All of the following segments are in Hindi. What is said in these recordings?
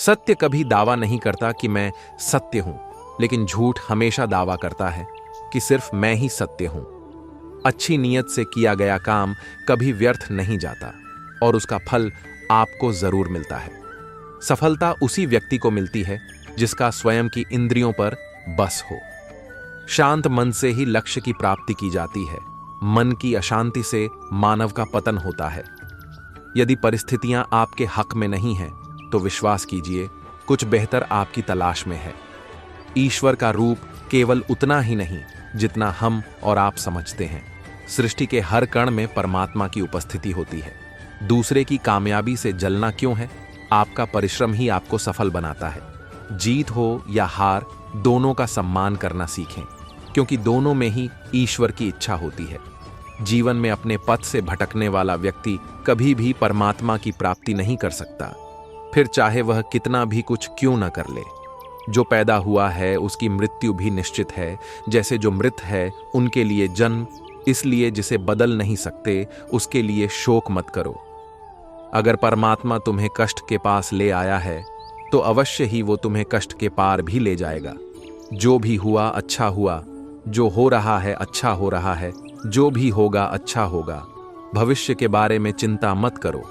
सत्य कभी दावा नहीं करता कि मैं सत्य हूं, लेकिन झूठ हमेशा दावा करता है कि सिर्फ मैं ही सत्य हूं। अच्छी नीयत से किया गया काम कभी व्यर्थ नहीं जाता और उसका फल आपको जरूर मिलता है। सफलता उसी व्यक्ति को मिलती है जिसका स्वयं की इंद्रियों पर बस हो। शांत मन से ही लक्ष्य की प्राप्ति की जाती है। मन की अशांति से मानव का पतन होता है। यदि परिस्थितियां आपके हक में नहीं हैं, तो विश्वास कीजिए कुछ बेहतर आपकी तलाश में है। ईश्वर का रूप केवल उतना ही नहीं जितना हम और आप समझते हैं। सृष्टि के हर कण में परमात्मा की उपस्थिति होती है। दूसरे की कामयाबी से जलना क्यों है? आपका परिश्रम ही आपको सफल बनाता है। जीत हो या हार, दोनों का सम्मान करना सीखें, क्योंकि दोनों में ही ईश्वर की इच्छा होती है। जीवन में अपने पथ से भटकने वाला व्यक्ति कभी भी परमात्मा की प्राप्ति नहीं कर सकता, फिर चाहे वह कितना भी कुछ क्यों न कर ले। जो पैदा हुआ है उसकी मृत्यु भी निश्चित है, जैसे जो मृत है उनके लिए जन्म। इसलिए जिसे बदल नहीं सकते उसके लिए शोक मत करो। अगर परमात्मा तुम्हें कष्ट के पास ले आया है तो अवश्य ही वो तुम्हें कष्ट के पार भी ले जाएगा। जो भी हुआ अच्छा हुआ, जो हो रहा है अच्छा हो रहा है, जो भी होगा अच्छा होगा। भविष्य के बारे में चिंता मत करो,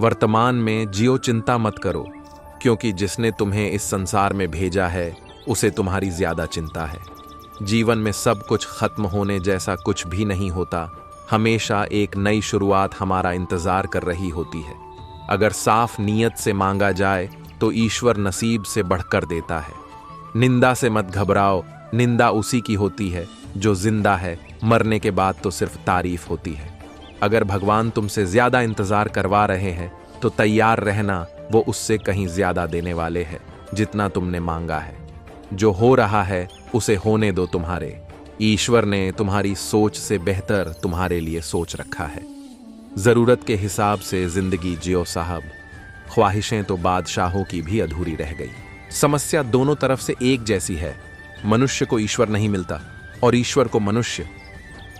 वर्तमान में जियो चिंता मत करो, क्योंकि जिसने तुम्हें इस संसार में भेजा है उसे तुम्हारी ज्यादा चिंता है। जीवन में सब कुछ खत्म होने जैसा कुछ भी नहीं होता। हमेशा एक नई शुरुआत हमारा इंतजार कर रही होती है। अगर साफ नीयत से मांगा जाए तो ईश्वर नसीब से बढ़कर देता है। निंदा से मत घबराओ, निंदा उसी की होती है जो जिंदा है। मरने के बाद तो सिर्फ तारीफ होती है। अगर भगवान तुमसे ज्यादा इंतजार करवा रहे हैं तो तैयार रहना, वो उससे कहीं ज्यादा देने वाले हैं जितना तुमने मांगा है। जो हो रहा है उसे होने दो तुम्हारे। ईश्वर ने तुम्हारी सोच से बेहतर तुम्हारे लिए सोच रखा है। जरूरत के हिसाब से जिंदगी जियो साहब, ख्वाहिशें तो बादशाहों की भी अधूरी रह गई। समस्या दोनों तरफ से एक जैसी है। मनुष्य को ईश्वर नहीं मिलता और ईश्वर को मनुष्य।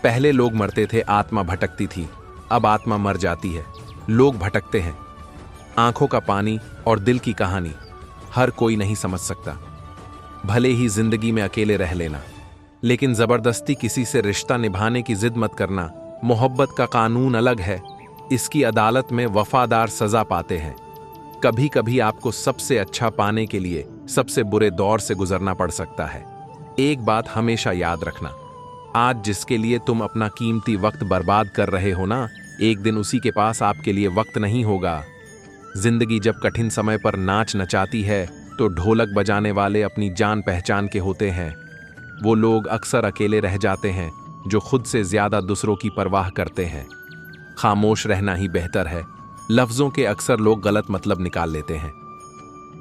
पहले लोग मरते थे, आत्मा भटकती थी, अब आत्मा मर जाती है, लोग भटकते हैं। आंखों का पानी और दिल की कहानी हर कोई नहीं समझ सकता। भले ही जिंदगी में अकेले रह लेना, लेकिन जबरदस्ती किसी से रिश्ता निभाने की जिद मत करना। मोहब्बत का कानून अलग है, इसकी अदालत में वफादार सजा पाते हैं। कभी कभी आपको सबसे अच्छा पाने के लिए सबसे बुरे दौर से गुजरना पड़ सकता है। एक बात हमेशा याद रखना, आज जिसके लिए तुम अपना कीमती वक्त बर्बाद कर रहे हो ना, एक दिन उसी के पास आपके लिए वक्त नहीं होगा। जिंदगी जब कठिन समय पर नाच नचाती है तो ढोलक बजाने वाले अपनी जान पहचान के होते हैं। वो लोग अक्सर अकेले रह जाते हैं जो खुद से ज्यादा दूसरों की परवाह करते हैं। खामोश रहना ही बेहतर है। लफ्जों के अक्सर लोग गलत मतलब निकाल लेते हैं।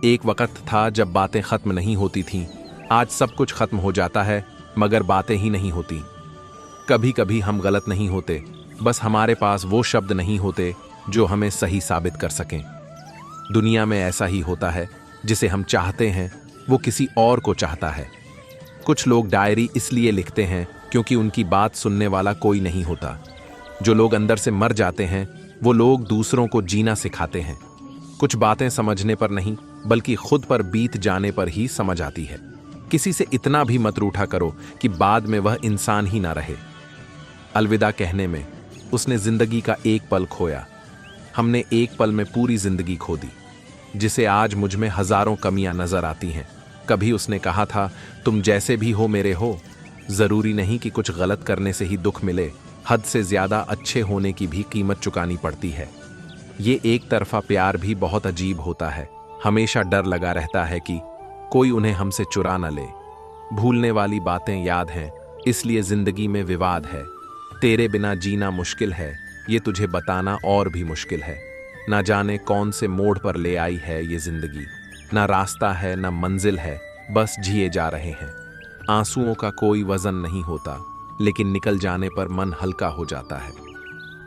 एक वक्त था जब बातें खत्म नहीं होती थीं। आज सब कुछ खत्म हो जाता है मगर बातें ही नहीं होती। कभी कभी हम गलत नहीं होते, बस हमारे पास वो शब्द नहीं होते जो हमें सही साबित कर सकें। दुनिया में ऐसा ही होता है, जिसे हम चाहते हैं वो किसी और को चाहता है। कुछ लोग डायरी इसलिए लिखते हैं क्योंकि उनकी बात सुनने वाला कोई नहीं होता। जो लोग अंदर से मर जाते हैं वो लोग दूसरों को जीना सिखाते हैं। कुछ बातें समझने पर नहीं बल्कि खुद पर बीत जाने पर ही समझ आती है। किसी से इतना भी मत रूठा करो कि बाद में वह इंसान ही ना रहे। अलविदा कहने में उसने जिंदगी का एक पल खोया। हमने एक पल में पूरी जिंदगी खो दी, जिसे आज मुझ में हजारों कमियां नजर आती हैं। कभी उसने कहा था, तुम जैसे भी हो मेरे हो। जरूरी नहीं कि कुछ गलत करने से ही दुख मिले, हद से ज्यादा अच्छे होने की भी कीमत चुकानी पड़ती है। ये एक तरफा प्यार भी बहुत अजीब होता है। हमेशा डर लगा रहता है कि कोई उन्हें हमसे चुरा न ले। भूलने वाली बातें याद हैं, इसलिए जिंदगी में विवाद है। तेरे बिना जीना मुश्किल है, ये तुझे बताना और भी मुश्किल है। ना जाने कौन से मोड़ पर ले आई है ये जिंदगी। ना रास्ता है ना मंजिल है, बस जिए जा रहे हैं। आंसुओं का कोई वजन नहीं होता, लेकिन निकल जाने पर मन हल्का हो जाता है।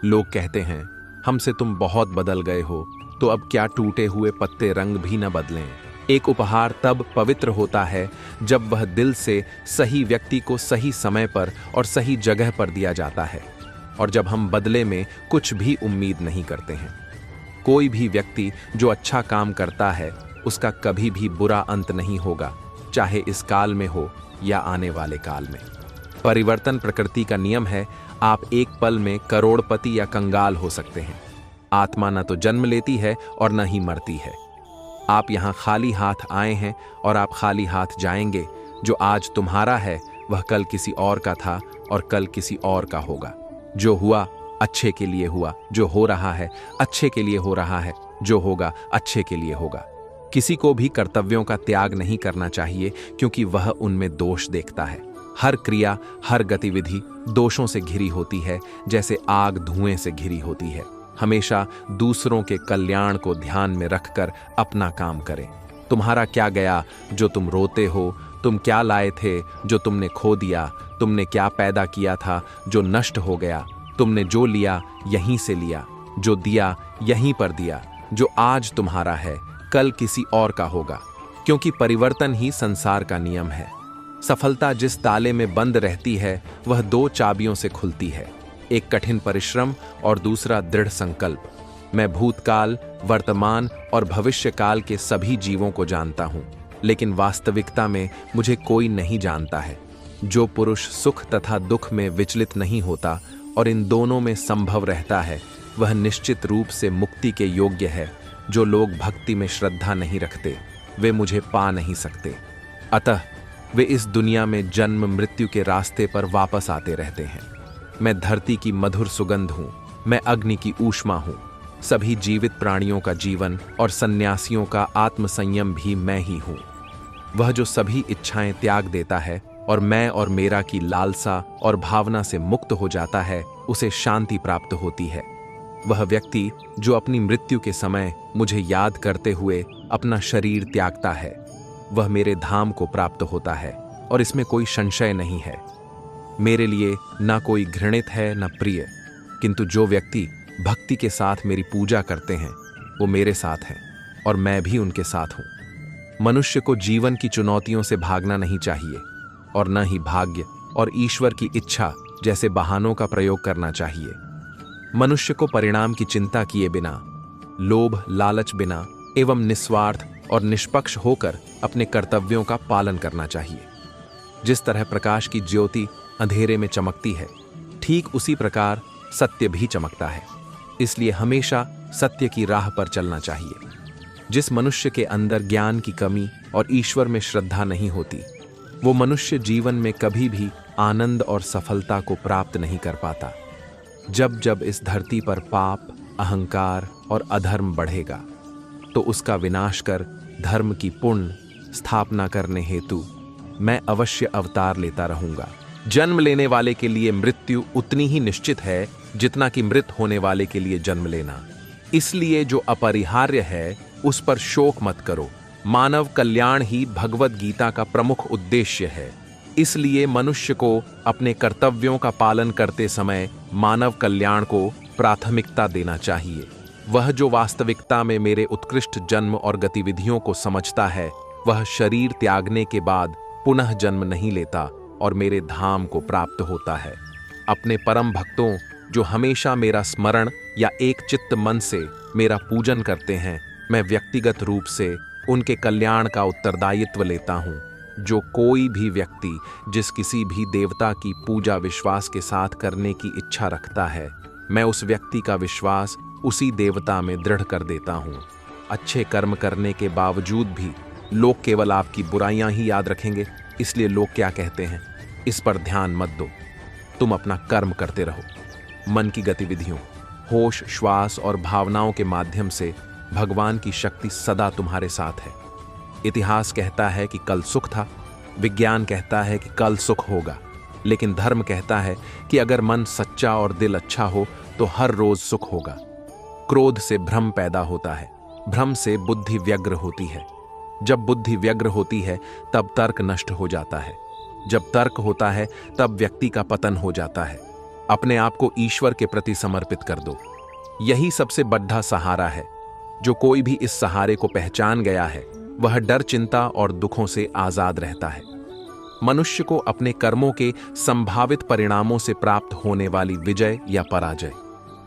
लोग कहते हैं, हमसे तुम बहुत बदल गए हो, तो अब क्या टूटे हुए पत्ते रंग भी न बदलें। एक उपहार तब पवित्र होता है जब वह दिल से सही व्यक्ति को सही समय पर और सही जगह पर दिया जाता है, और जब हम बदले में कुछ भी उम्मीद नहीं करते हैं। कोई भी व्यक्ति जो अच्छा काम करता है उसका कभी भी बुरा अंत नहीं होगा, चाहे इस काल में हो या आने वाले काल में। परिवर्तन प्रकृति का नियम है। आप एक पल में करोड़पति या कंगाल हो सकते हैं। आत्मा न तो जन्म लेती है और न ही मरती है। आप यहाँ खाली हाथ आए हैं और आप खाली हाथ जाएंगे। जो आज तुम्हारा है वह कल किसी और का था और कल किसी और का होगा। जो हुआ अच्छे के लिए हुआ, जो हो रहा है अच्छे के लिए हो रहा है, जो होगा अच्छे के लिए होगा। किसी को भी कर्तव्यों का त्याग नहीं करना चाहिए, क्योंकि वह उनमें दोष देखता है। हर क्रिया, हर गतिविधि दोषों से घिरी होती है, जैसे आग धुएं से घिरी होती है। हमेशा दूसरों के कल्याण को ध्यान में रखकर अपना काम करें। तुम्हारा क्या गया जो तुम रोते हो? तुम क्या लाए थे जो तुमने खो दिया? तुमने क्या पैदा किया था जो नष्ट हो गया? तुमने जो लिया यहीं से लिया, जो दिया यहीं पर दिया। जो आज तुम्हारा है कल किसी और का होगा, क्योंकि परिवर्तन ही संसार का नियम है। सफलता जिस ताले में बंद रहती है वह दो चाबियों से खुलती है, एक कठिन परिश्रम और दूसरा दृढ़ संकल्प। मैं भूतकाल, वर्तमान और भविष्य काल के सभी जीवों को जानता हूँ, लेकिन वास्तविकता में मुझे कोई नहीं जानता है। जो पुरुष सुख तथा दुख में विचलित नहीं होता और इन दोनों में संभव रहता है, वह निश्चित रूप से मुक्ति के योग्य है। जो लोग भक्ति में श्रद्धा नहीं रखते वे मुझे पा नहीं सकते। अतः वे इस दुनिया में जन्म मृत्यु के रास्ते पर वापस आते रहते हैं। मैं धरती की मधुर सुगंध हूँ, मैं अग्नि की ऊष्मा हूँ। सभी जीवित प्राणियों का जीवन और सन्यासियों का आत्मसंयम भी मैं ही हूँ। वह जो सभी इच्छाएं त्याग देता है और मैं और मेरा की लालसा और भावना से मुक्त हो जाता है, उसे शांति प्राप्त होती है। वह व्यक्ति जो अपनी मृत्यु के समय मुझे याद करते हुए अपना शरीर त्यागता है, वह मेरे धाम को प्राप्त होता है, और इसमें कोई संशय नहीं है। मेरे लिए ना कोई घृणित है न प्रिय, किंतु जो व्यक्ति भक्ति के साथ मेरी पूजा करते हैं वो मेरे साथ हैं और मैं भी उनके साथ हूँ। मनुष्य को जीवन की चुनौतियों से भागना नहीं चाहिए और न ही भाग्य और ईश्वर की इच्छा जैसे बहानों का प्रयोग करना चाहिए। मनुष्य को परिणाम की चिंता किए बिना, लोभ लालच बिना एवं निस्वार्थ और निष्पक्ष होकर अपने कर्तव्यों का पालन करना चाहिए। जिस तरह प्रकाश की ज्योति अंधेरे में चमकती है, ठीक उसी प्रकार सत्य भी चमकता है। इसलिए हमेशा सत्य की राह पर चलना चाहिए। जिस मनुष्य के अंदर ज्ञान की कमी और ईश्वर में श्रद्धा नहीं होती, वो मनुष्य जीवन में कभी भी आनंद और सफलता को प्राप्त नहीं कर पाता। जब जब इस धरती पर पाप, अहंकार और अधर्म बढ़ेगा, तो उसका विनाश कर धर्म की पुण्य स्थापना करने हेतु मैं अवश्य अवतार लेता रहूंगा। जन्म लेने वाले के लिए मृत्यु उतनी ही निश्चित है जितना कि मृत होने वाले के लिए जन्म लेना। इसलिए जो अपरिहार्य है उस पर शोक मत करो। मानव कल्याण ही भगवत गीता का प्रमुख उद्देश्य है। इसलिए मनुष्य को अपने कर्तव्यों का पालन करते समय मानव कल्याण को प्राथमिकता देना चाहिए। वह जो वास्तविकता में मेरे उत्कृष्ट जन्म और गतिविधियों को समझता है, वह शरीर त्यागने के बाद पुनः जन्म नहीं लेता और मेरे धाम को प्राप्त होता है। अपने परम भक्तों जो हमेशा मेरा स्मरण या एक चित्त मन से मेरा पूजन करते हैं, मैं व्यक्तिगत रूप से उनके कल्याण का उत्तरदायित्व लेता हूँ। जो कोई भी व्यक्ति जिस किसी भी देवता की पूजा विश्वास के साथ करने की इच्छा रखता है, मैं उस व्यक्ति का विश्वास उसी देवता में दृढ़ कर देता हूँ। अच्छे कर्म करने के बावजूद भी लोग केवल आपकी बुराइयां ही याद रखेंगे, इसलिए लोग क्या कहते हैं इस पर ध्यान मत दो। तुम अपना कर्म करते रहो। मन की गतिविधियों, होश, श्वास और भावनाओं के माध्यम से भगवान की शक्ति सदा तुम्हारे साथ है। इतिहास कहता है कि कल सुख था, विज्ञान कहता है कि कल सुख होगा, लेकिन धर्म कहता है कि अगर मन सच्चा और दिल अच्छा हो तो हर रोज सुख होगा। क्रोध से भ्रम पैदा होता है, भ्रम से बुद्धि व्यग्र होती है। जब बुद्धि व्यग्र होती है तब तर्क नष्ट हो जाता है। जब तर्क होता है तब व्यक्ति का पतन हो जाता है। अपने आप को ईश्वर के प्रति समर्पित कर दो। यही सबसे बड़ा सहारा है। जो कोई भी इस सहारे को पहचान गया है, वह डर, चिंता और दुखों से आजाद रहता है। मनुष्य को अपने कर्मों के संभावित परिणामों से प्राप्त होने वाली विजय या पराजय,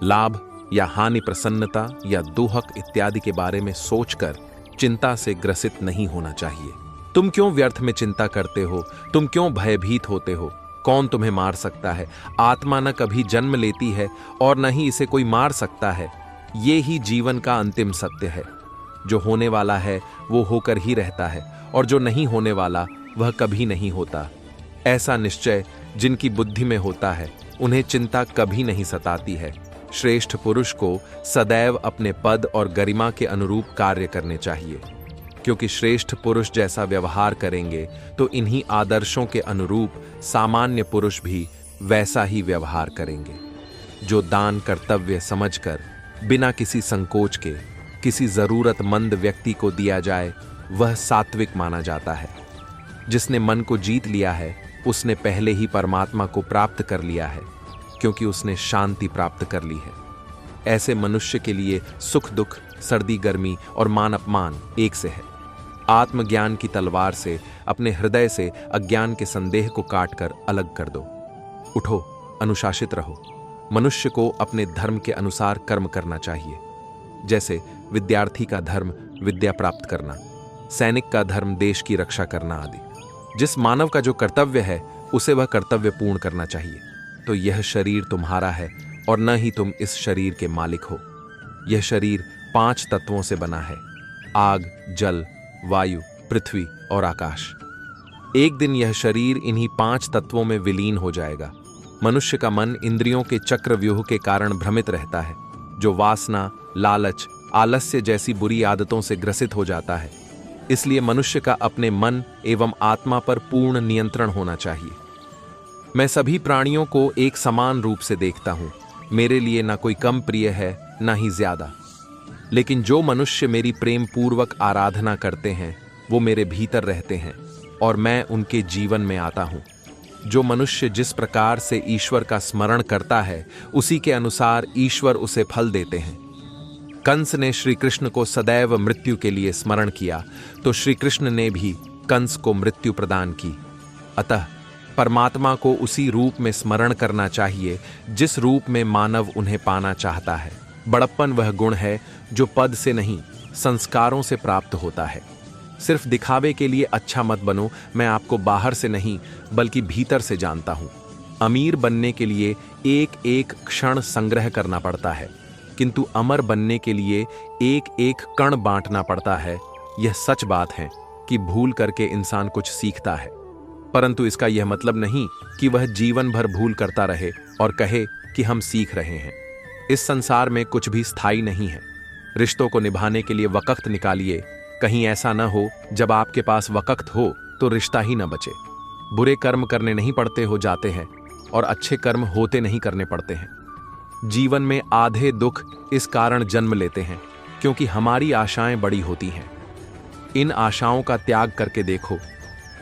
लाभ या हानि, प्रसन्नता या दुहक इत्यादि के बारे में सोचकर चिंता से ग्रसित नहीं होना चाहिए। तुम क्यों व्यर्थ में चिंता करते हो? तुम क्यों भयभीत होते हो? कौन तुम्हें मार सकता है? आत्मा न कभी जन्म लेती है और न ही इसे कोई मार सकता है। ये ही जीवन का अंतिम सत्य है। जो होने वाला है वो होकर ही रहता है, और जो नहीं होने वाला वह कभी नहीं होता। ऐसा निश्चय जिनकी बुद्धि में होता है उन्हें चिंता कभी नहीं सताती है। श्रेष्ठ पुरुष को सदैव अपने पद और गरिमा के अनुरूप कार्य करने चाहिए, क्योंकि श्रेष्ठ पुरुष जैसा व्यवहार करेंगे तो इन्हीं आदर्शों के अनुरूप सामान्य पुरुष भी वैसा ही व्यवहार करेंगे। जो दान कर्तव्य समझकर बिना किसी संकोच के किसी जरूरतमंद व्यक्ति को दिया जाए वह सात्विक माना जाता है। जिसने मन को जीत लिया है उसने पहले ही परमात्मा को प्राप्त कर लिया है, क्योंकि उसने शांति प्राप्त कर ली है। ऐसे मनुष्य के लिए सुख दुख, सर्दी गर्मी और मान अपमान एक से है। आत्मज्ञान की तलवार से अपने हृदय से अज्ञान के संदेह को काटकर अलग कर दो। उठो, अनुशासित रहो। मनुष्य को अपने धर्म के अनुसार कर्म करना चाहिए। जैसे विद्यार्थी का धर्म विद्या प्राप्त करना, सैनिक का धर्म देश की रक्षा करना आदि। जिस मानव का जो कर्तव्य है उसे वह कर्तव्य पूर्ण करना चाहिए। तो यह शरीर तुम्हारा है और न ही तुम इस शरीर के मालिक हो। यह शरीर 5 तत्वों से बना है: आग, जल, वायु, पृथ्वी और आकाश। एक दिन यह शरीर इन्हीं 5 तत्वों में विलीन हो जाएगा। मनुष्य का मन इंद्रियों के चक्रव्यूह के कारण भ्रमित रहता है, जो वासना, लालच, आलस्य जैसी बुरी आदतों से ग्रसित हो जाता है। इसलिए मनुष्य का अपने मन एवं आत्मा पर पूर्ण नियंत्रण होना चाहिए। मैं सभी प्राणियों को एक समान रूप से देखता हूं। मेरे लिए ना कोई कम प्रिय है ना ही ज्यादा। लेकिन जो मनुष्य मेरी प्रेम पूर्वक आराधना करते हैं वो मेरे भीतर रहते हैं और मैं उनके जीवन में आता हूं। जो मनुष्य जिस प्रकार से ईश्वर का स्मरण करता है उसी के अनुसार ईश्वर उसे फल देते हैं। कंस ने श्री कृष्ण को सदैव मृत्यु के लिए स्मरण किया तो श्री कृष्ण ने भी कंस को मृत्यु प्रदान की। अतः परमात्मा को उसी रूप में स्मरण करना चाहिए जिस रूप में मानव उन्हें पाना चाहता है। बड़प्पन वह गुण है जो पद से नहीं संस्कारों से प्राप्त होता है। सिर्फ दिखावे के लिए अच्छा मत बनो। मैं आपको बाहर से नहीं बल्कि भीतर से जानता हूं। अमीर बनने के लिए एक एक क्षण संग्रह करना पड़ता है, किंतु अमर बनने के लिए एक एक कण बांटना पड़ता है। यह सच बात है कि भूल करके इंसान कुछ सीखता है, परंतु इसका यह मतलब नहीं कि वह जीवन भर भूल करता रहे और कहे कि हम सीख रहे हैं। इस संसार में कुछ भी स्थायी नहीं है। रिश्तों को निभाने के लिए वक़्त निकालिए। कहीं ऐसा न हो जब आपके पास वक़्त हो तो रिश्ता ही न बचे। बुरे कर्म करने नहीं पड़ते हो जाते हैं और अच्छे कर्म होते नहीं करने पड़ते हैं। जीवन में आधे दुख इस कारण जन्म लेते हैं क्योंकि हमारी आशाएं बड़ी होती हैं। इन आशाओं का त्याग करके देखो,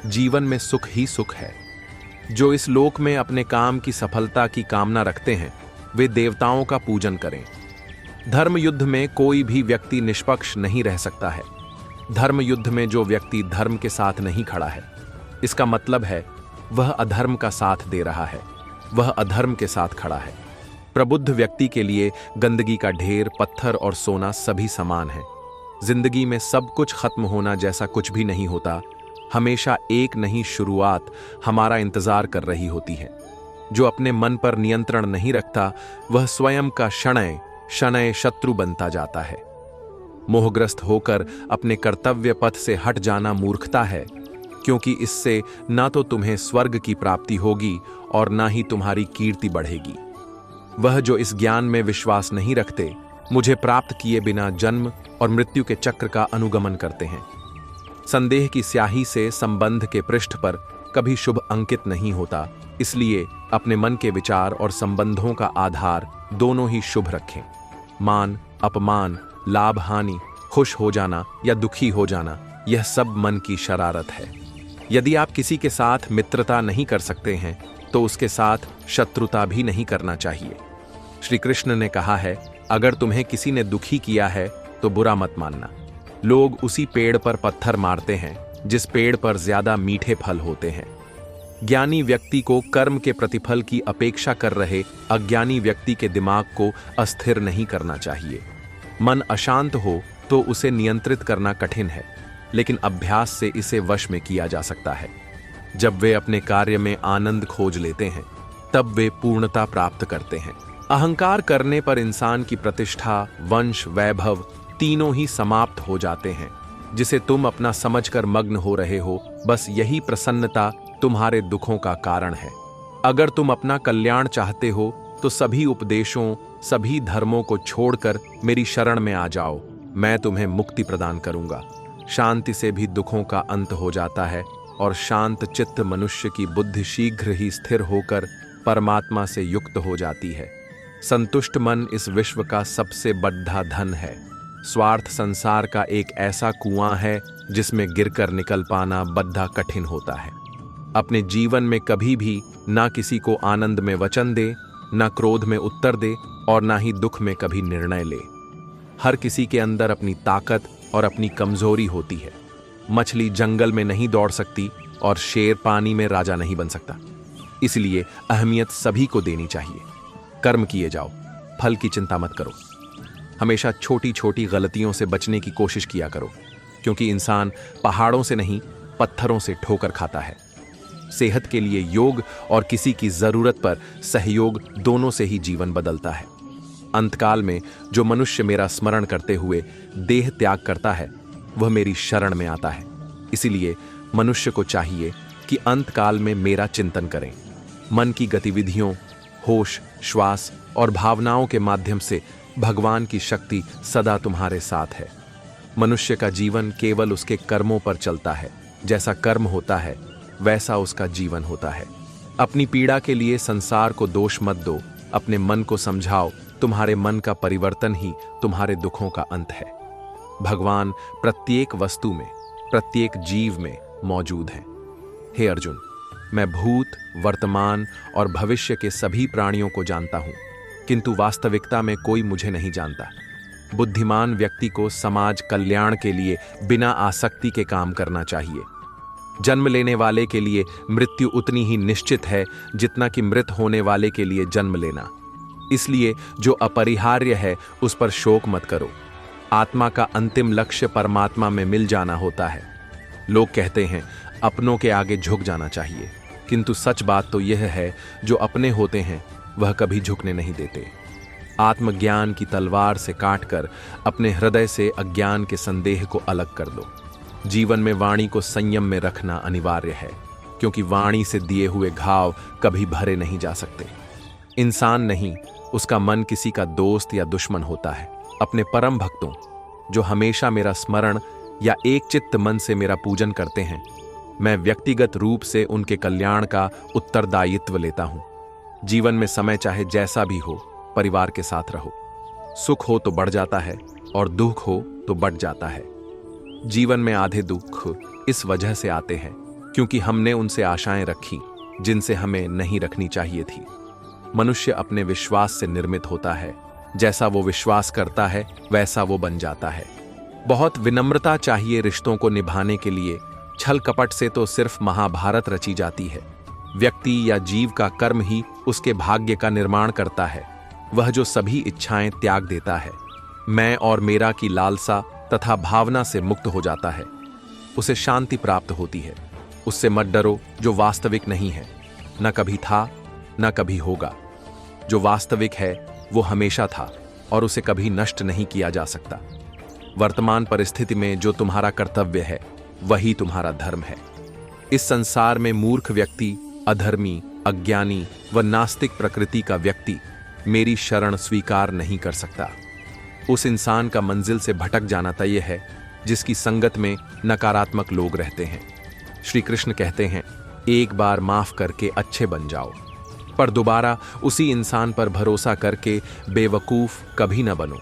जीवन में सुख ही सुख है। जो इस लोक में अपने काम की सफलता की कामना रखते हैं वे देवताओं का पूजन करें। धर्म युद्ध में कोई भी व्यक्ति निष्पक्ष नहीं रह सकता है। धर्म युद्ध में जो व्यक्ति धर्म के साथ नहीं खड़ा है, इसका मतलब है वह अधर्म का साथ दे रहा है, वह अधर्म के साथ खड़ा है। प्रबुद्ध व्यक्ति के लिए गंदगी का ढेर, पत्थर और सोना सभी समान है। जिंदगी में सब कुछ खत्म होना जैसा कुछ भी नहीं होता। हमेशा एक नई शुरुआत हमारा इंतजार कर रही होती है। जो अपने मन पर नियंत्रण नहीं रखता वह स्वयं का शनय शनय शत्रु बनता जाता है। मोहग्रस्त होकर अपने कर्तव्य पथ से हट जाना मूर्खता है, क्योंकि इससे ना तो तुम्हें स्वर्ग की प्राप्ति होगी और ना ही तुम्हारी कीर्ति बढ़ेगी। वह जो इस ज्ञान में विश्वास नहीं रखते, मुझे प्राप्त किए बिना जन्म और मृत्यु के चक्र का अनुगमन करते हैं। संदेह की स्याही से संबंध के पृष्ठ पर कभी शुभ अंकित नहीं होता, इसलिए अपने मन के विचार और संबंधों का आधार दोनों ही शुभ रखें। मान, अपमान, लाभ हानि, खुश हो जाना या दुखी हो जाना, यह सब मन की शरारत है। यदि आप किसी के साथ मित्रता नहीं कर सकते हैं तो उसके साथ शत्रुता भी नहीं करना चाहिए। श्री कृष्ण ने कहा है, अगर तुम्हें किसी ने दुखी किया है तो बुरा मत मानना। लोग उसी पेड़ पर पत्थर मारते हैं जिस पेड़ पर ज्यादा मीठे फल होते हैं। ज्ञानी व्यक्ति को कर्म के प्रतिफल की अपेक्षा कर रहे अज्ञानी व्यक्ति के दिमाग को अस्थिर नहीं करना चाहिए। मन अशांत हो तो उसे नियंत्रित करना कठिन है, लेकिन अभ्यास से इसे वश में किया जा सकता है। जब वे अपने कार्य में आनंद खोज लेते हैं, तब वे पूर्णता प्राप्त करते हैं। अहंकार करने पर इंसान की प्रतिष्ठा, वंश, वैभव तीनों ही समाप्त हो जाते हैं। जिसे तुम अपना समझकर मग्न हो रहे हो, बस यही प्रसन्नता तुम्हारे दुखों का कारण है। अगर तुम अपना कल्याण चाहते हो तो सभी उपदेशों, सभी धर्मों को छोड़कर मेरी शरण में आ जाओ। मैं तुम्हें मुक्ति प्रदान करूंगा। शांति से भी दुखों का अंत हो जाता है और शांत चित्त मनुष्य की बुद्धि शीघ्र ही स्थिर होकर परमात्मा से युक्त हो जाती है। संतुष्ट मन इस विश्व का सबसे बड़ा धन है। स्वार्थ संसार का एक ऐसा कुआं है जिसमें गिरकर निकल पाना बड़ा कठिन होता है। अपने जीवन में कभी भी ना किसी को आनंद में वचन दे, ना क्रोध में उत्तर दे और ना ही दुख में कभी निर्णय ले। हर किसी के अंदर अपनी ताकत और अपनी कमजोरी होती है। मछली जंगल में नहीं दौड़ सकती और शेर पानी में राजा नहीं बन सकता। इसलिए अहमियत सभी को देनी चाहिए। कर्म किए जाओ, फल की चिंता मत करो। हमेशा छोटी छोटी गलतियों से बचने की कोशिश किया करो, क्योंकि इंसान पहाड़ों से नहीं, पत्थरों से ठोकर खाता है। सेहत के लिए योग और किसी की जरूरत पर सहयोग दोनों से ही जीवन बदलता है। अंतकाल में जो मनुष्य मेरा स्मरण करते हुए देह त्याग करता है, वह मेरी शरण में आता है। इसीलिए मनुष्य को चाहिए कि अंतकाल में मेरा चिंतन करें। मन की गतिविधियों, होश, श्वास और भावनाओं के माध्यम से भगवान की शक्ति सदा तुम्हारे साथ है। मनुष्य का जीवन केवल उसके कर्मों पर चलता है। जैसा कर्म होता है वैसा उसका जीवन होता है। अपनी पीड़ा के लिए संसार को दोष मत दो, अपने मन को समझाओ। तुम्हारे मन का परिवर्तन ही तुम्हारे दुखों का अंत है। भगवान प्रत्येक वस्तु में, प्रत्येक जीव में मौजूद हैं। हे अर्जुन, मैं भूत, वर्तमान और भविष्य के सभी प्राणियों को जानता हूं, किंतु वास्तविकता में कोई मुझे नहीं जानता। बुद्धिमान व्यक्ति को समाज कल्याण के लिए बिना आसक्ति के काम करना चाहिए। जन्म लेने वाले के लिए मृत्यु उतनी ही निश्चित है जितना कि मृत होने वाले के लिए जन्म लेना। इसलिए जो अपरिहार्य है उस पर शोक मत करो। आत्मा का अंतिम लक्ष्य परमात्मा में मिल जाना होता है। लोग कहते हैं अपनों के आगे झुक जाना चाहिए, किंतु सच बात तो यह है, जो अपने होते हैं वह कभी झुकने नहीं देते। आत्मज्ञान की तलवार से काटकर अपने हृदय से अज्ञान के संदेह को अलग कर दो। जीवन में वाणी को संयम में रखना अनिवार्य है, क्योंकि वाणी से दिए हुए घाव कभी भरे नहीं जा सकते। इंसान नहीं, उसका मन किसी का दोस्त या दुश्मन होता है। अपने परम भक्तों, जो हमेशा मेरा स्मरण या एक चित्त मन से मेरा पूजन करते हैं, मैं व्यक्तिगत रूप से उनके कल्याण का उत्तरदायित्व लेता हूं। जीवन में समय चाहे जैसा भी हो, परिवार के साथ रहो। सुख हो तो बढ़ जाता है और दुख हो तो बढ़ जाता है। जीवन में आधे दुख इस वजह से आते हैं क्योंकि हमने उनसे आशाएं रखी जिनसे हमें नहीं रखनी चाहिए थी। मनुष्य अपने विश्वास से निर्मित होता है। जैसा वो विश्वास करता है वैसा वो बन जाता है। बहुत विनम्रता चाहिए रिश्तों को निभाने के लिए। छल कपट से तो सिर्फ महाभारत रची जाती है। व्यक्ति या जीव का कर्म ही उसके भाग्य का निर्माण करता है। वह जो सभी इच्छाएं त्याग देता है, मैं और मेरा की लालसा तथा भावना से मुक्त हो जाता है, उसे शांति प्राप्त होती है। उससे मत डरो जो वास्तविक नहीं है, न कभी था न कभी होगा। जो वास्तविक है वो हमेशा था और उसे कभी नष्ट नहीं किया जा सकता। वर्तमान परिस्थिति में जो तुम्हारा कर्तव्य है वही तुम्हारा धर्म है। इस संसार में मूर्ख व्यक्ति, अधर्मी, अज्ञानी व नास्तिक प्रकृति का व्यक्ति मेरी शरण स्वीकार नहीं कर सकता। उस इंसान का मंजिल से भटक जाना तय है जिसकी संगत में नकारात्मक लोग रहते हैं। श्री कृष्ण कहते हैं, एक बार माफ करके अच्छे बन जाओ, पर दोबारा उसी इंसान पर भरोसा करके बेवकूफ कभी न बनो।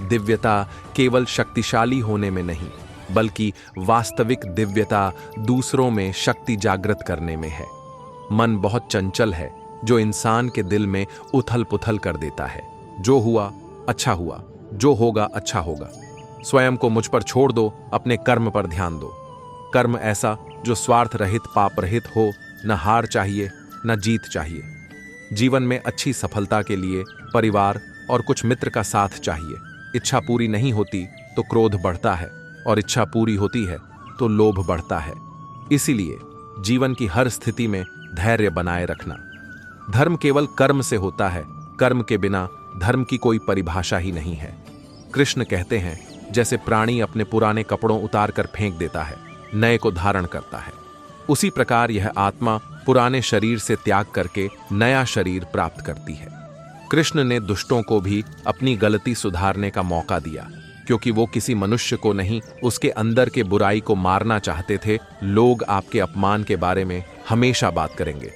दिव्यता केवल शक्तिशाली होने में नहीं, बल्कि वास्तविक दिव्यता दूसरों में शक्ति जागृत करने में है। मन बहुत चंचल है जो इंसान के दिल में उथल पुथल कर देता है। जो हुआ अच्छा हुआ, जो होगा अच्छा होगा। स्वयं को मुझ पर छोड़ दो, अपने कर्म पर ध्यान दो। कर्म ऐसा जो स्वार्थ रहित, पाप रहित हो। न हार चाहिए न जीत चाहिए। जीवन में अच्छी सफलता के लिए परिवार और कुछ मित्र का साथ चाहिए। इच्छा पूरी नहीं होती तो क्रोध बढ़ता है, और इच्छा पूरी होती है तो लोभ बढ़ता है। इसीलिए जीवन की हर स्थिति में धैर्य बनाए रखना। धर्म केवल कर्म से होता है, कर्म के बिना धर्म की कोई परिभाषा ही नहीं है। कृष्ण कहते हैं, जैसे प्राणी अपने पुराने कपड़ों उतार कर फेंक देता है, नए को धारण करता है, उसी प्रकार यह आत्मा पुराने शरीर से त्याग करके नया शरीर प्राप्त करती है। कृष्ण ने दुष्टों को भी अपनी गलती सुधारने का मौका दिया, क्योंकि वो किसी मनुष्य को नहीं, उसके अंदर के बुराई को मारना चाहते थे। लोग आपके अपमान के बारे में हमेशा बात करेंगे।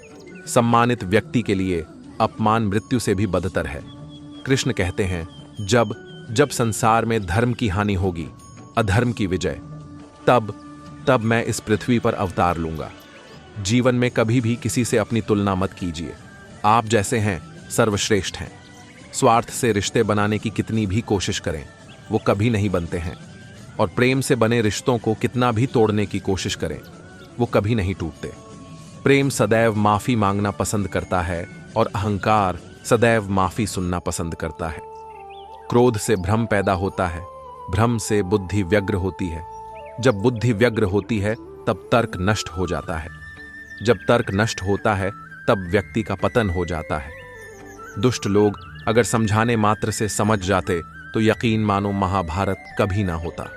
सम्मानित व्यक्ति के लिए अपमान मृत्यु से भी बदतर है। कृष्ण कहते हैं, जब संसार में धर्म की हानि होगी, अधर्म की विजय, तब मैं इस पृथ्वी पर अवतार लूंगा। जीवन में कभी भी किसी से अपनी तुलना मत कीजिए। आप जैसे हैं सर्वश्रेष्ठ हैं। स्वार्थ से रिश्ते बनाने की कितनी भी कोशिश करें, वो कभी नहीं बनते हैं। और प्रेम से बने रिश्तों को कितना भी तोड़ने की कोशिश करें, वो कभी नहीं टूटते। प्रेम सदैव माफी मांगना पसंद करता है, और अहंकार सदैव माफी सुनना पसंद करता है। क्रोध से भ्रम पैदा होता है, भ्रम से बुद्धि व्यग्र होती है। जब बुद्धि व्यग्र होती है तब तर्क नष्ट हो जाता है। जब तर्क नष्ट होता है तब व्यक्ति का पतन हो जाता है। दुष्ट लोग अगर समझाने मात्र से समझ जाते तो यकीन मानो महाभारत कभी ना होता।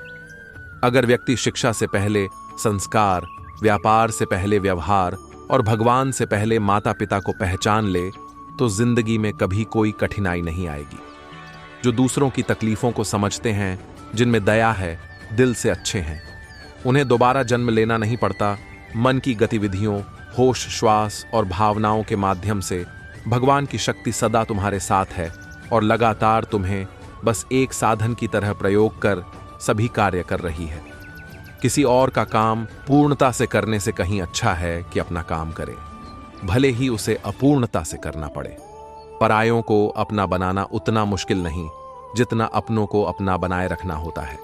अगर व्यक्ति शिक्षा से पहले संस्कार, व्यापार से पहले व्यवहार और भगवान से पहले माता पिता को पहचान ले तो जिंदगी में कभी कोई कठिनाई नहीं आएगी। जो दूसरों की तकलीफों को समझते हैं, जिनमें दया है, दिल से अच्छे हैं, उन्हें दोबारा जन्म लेना नहीं पड़ता। मन की गतिविधियों, होश, श्वास और भावनाओं के माध्यम से भगवान की शक्ति सदा तुम्हारे साथ है और लगातार तुम्हें बस एक साधन की तरह प्रयोग कर सभी कार्य कर रही है। किसी और का काम पूर्णता से करने से कहीं अच्छा है कि अपना काम करे, भले ही उसे अपूर्णता से करना पड़े। परायों को अपना बनाना उतना मुश्किल नहीं जितना अपनों को अपना बनाए रखना होता है।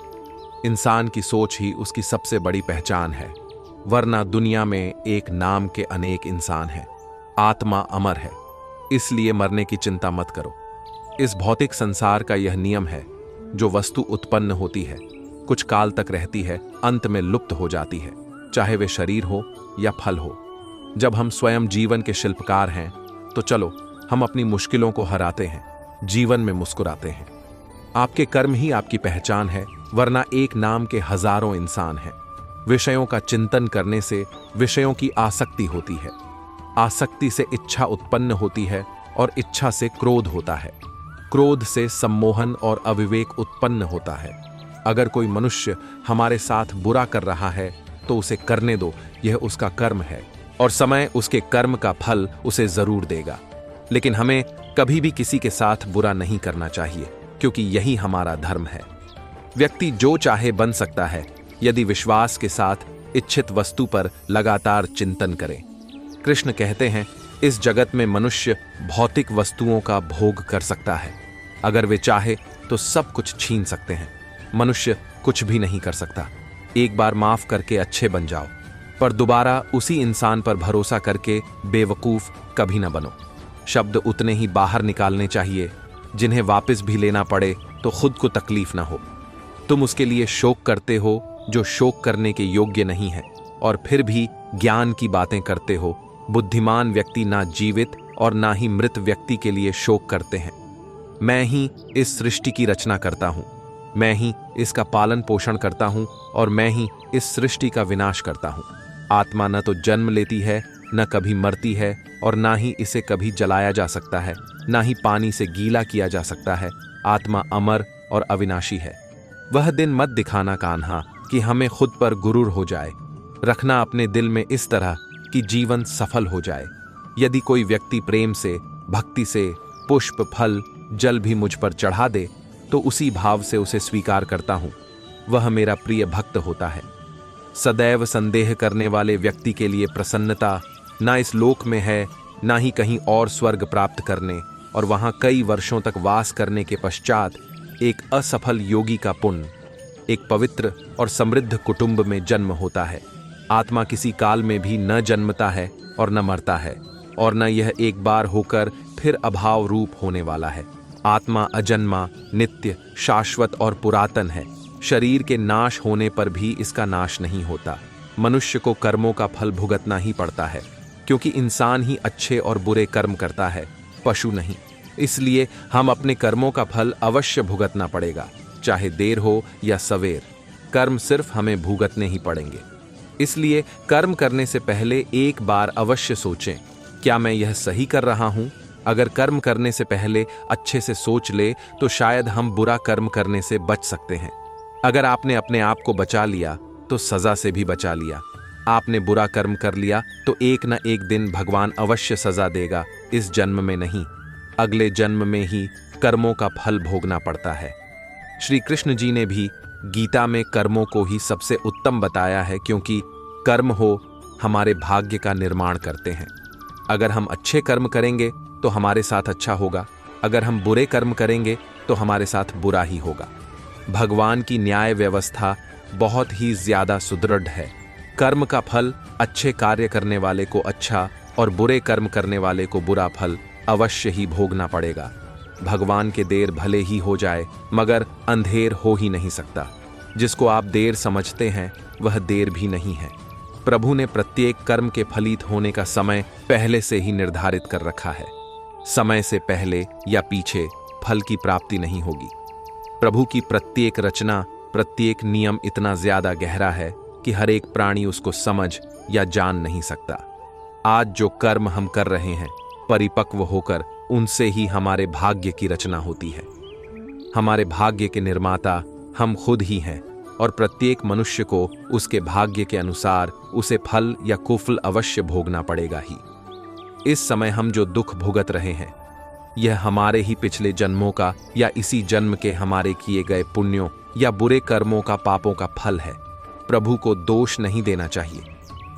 इंसान की सोच ही उसकी सबसे बड़ी पहचान है, वरना दुनिया में एक नाम के अनेक इंसान हैं। आत्मा अमर है, इसलिए मरने की चिंता मत करो। इस भौतिक संसार का यह नियम है, जो वस्तु उत्पन्न होती है, कुछ काल तक रहती है, अंत में लुप्त हो जाती है, चाहे वे शरीर हो या फल हो। जब हम स्वयं जीवन के शिल्पकार हैं तो चलो हम अपनी मुश्किलों को हराते हैं, जीवन में मुस्कुराते हैं। आपके कर्म ही आपकी पहचान है, वरना एक नाम के हजारों इंसान हैं। विषयों का चिंतन करने से विषयों की आसक्ति होती है, आसक्ति से इच्छा उत्पन्न होती है और इच्छा से क्रोध होता है, क्रोध से सम्मोहन और अविवेक उत्पन्न होता है। अगर कोई मनुष्य हमारे साथ बुरा कर रहा है तो उसे करने दो, यह उसका कर्म है और समय उसके कर्म का फल उसे जरूर देगा। लेकिन हमें कभी भी किसी के साथ बुरा नहीं करना चाहिए, क्योंकि यही हमारा धर्म है। व्यक्ति जो चाहे बन सकता है यदि विश्वास के साथ इच्छित वस्तु पर लगातार चिंतन करे। कृष्ण कहते हैं, इस जगत में मनुष्य भौतिक वस्तुओं का भोग कर सकता है। अगर वे चाहे तो सब कुछ छीन सकते हैं, मनुष्य कुछ भी नहीं कर सकता। एक बार माफ करके अच्छे बन जाओ, पर दोबारा उसी इंसान पर भरोसा करके बेवकूफ कभी न बनो। शब्द उतने ही बाहर निकालने चाहिए जिन्हें वापस भी लेना पड़े तो खुद को तकलीफ ना हो। तुम उसके लिए शोक करते हो जो शोक करने के योग्य नहीं है, और फिर भी ज्ञान की बातें करते हो। बुद्धिमान व्यक्ति ना जीवित और ना ही मृत व्यक्ति के लिए शोक करते हैं। मैं ही इस सृष्टि की रचना करता हूँ, मैं ही इसका पालन पोषण करता हूँ और मैं ही इस सृष्टि का विनाश करता हूँ। आत्मा न तो जन्म लेती है, न कभी मरती है, और ना ही इसे कभी जलाया जा सकता है, ना ही पानी से गीला किया जा सकता है। आत्मा अमर और अविनाशी है। वह दिन मत दिखाना कान्हा कि हमें खुद पर गुरूर हो जाए। रखना अपने दिल में इस तरह कि जीवन सफल हो जाए। यदि कोई व्यक्ति प्रेम से, भक्ति से पुष्प, फल, जल भी मुझ पर चढ़ा दे तो उसी भाव से उसे स्वीकार करता हूँ। वह मेरा प्रिय भक्त होता है। सदैव संदेह करने वाले व्यक्ति के लिए प्रसन्नता ना इस लोक में है, ना ही कहीं और स्वर्ग प्राप्त करने और वहां कई वर्षों तक वास करने के पश्चात एक असफल योगी का पुण्य एक पवित्र और समृद्ध कुटुंब में जन्म होता है। आत्मा किसी काल में भी न जन्मता है और न मरता है, और न यह एक बार होकर फिर अभाव रूप होने वाला है। आत्मा अजन्मा, नित्य, शाश्वत और पुरातन है। शरीर के नाश होने पर भी इसका नाश नहीं होता। मनुष्य को कर्मों का फल भुगतना ही पड़ता है, क्योंकि इंसान ही अच्छे और बुरे कर्म करता है, पशु नहीं। इसलिए हम अपने कर्मों का फल अवश्य भुगतना पड़ेगा, चाहे देर हो या सवेर। कर्म सिर्फ हमें भुगतने ही पड़ेंगे। इसलिए कर्म करने से पहले एक बार अवश्य सोचें, क्या मैं यह सही कर रहा हूं? अगर कर्म करने से पहले अच्छे से सोच ले तो शायद हम बुरा कर्म करने से बच सकते हैं। अगर आपने अपने आप को बचा लिया तो सजा से भी बचा लिया। आपने बुरा कर्म कर लिया तो एक न एक दिन भगवान अवश्य सजा देगा। इस जन्म में नहीं, अगले जन्म में ही कर्मों का फल भोगना पड़ता है। श्री कृष्ण जी ने भी गीता में कर्मों को ही सबसे उत्तम बताया है, क्योंकि कर्म हो हमारे भाग्य का निर्माण करते हैं। अगर हम अच्छे कर्म करेंगे तो हमारे साथ अच्छा होगा, अगर हम बुरे कर्म करेंगे तो हमारे साथ बुरा ही होगा। भगवान की न्याय व्यवस्था बहुत ही ज्यादा सुदृढ़ है। कर्म का फल अच्छे कार्य करने वाले को अच्छा और बुरे कर्म करने वाले को बुरा फल अवश्य ही भोगना पड़ेगा। भगवान के देर भले ही हो जाए, मगर अंधेर हो ही नहीं सकता। जिसको आप देर समझते हैं वह देर भी नहीं है। प्रभु ने प्रत्येक कर्म के फलित होने का समय पहले से ही निर्धारित कर रखा है। समय से पहले या पीछे फल की प्राप्ति नहीं होगी। प्रभु की प्रत्येक रचना, प्रत्येक नियम इतना ज्यादा गहरा है कि हर एक प्राणी उसको समझ या जान नहीं सकता। आज जो कर्म हम कर रहे हैं, परिपक्व होकर उनसे ही हमारे भाग्य की रचना होती है। हमारे भाग्य के निर्माता हम खुद ही हैं, और प्रत्येक मनुष्य को उसके भाग्य के अनुसार उसे फल या कुफल अवश्य भोगना पड़ेगा ही। इस समय हम जो दुख भुगत रहे हैं, यह हमारे ही पिछले जन्मों का या इसी जन्म के हमारे किए गए पुण्यों या बुरे कर्मों का, पापों का फल है। प्रभु को दोष नहीं देना चाहिए।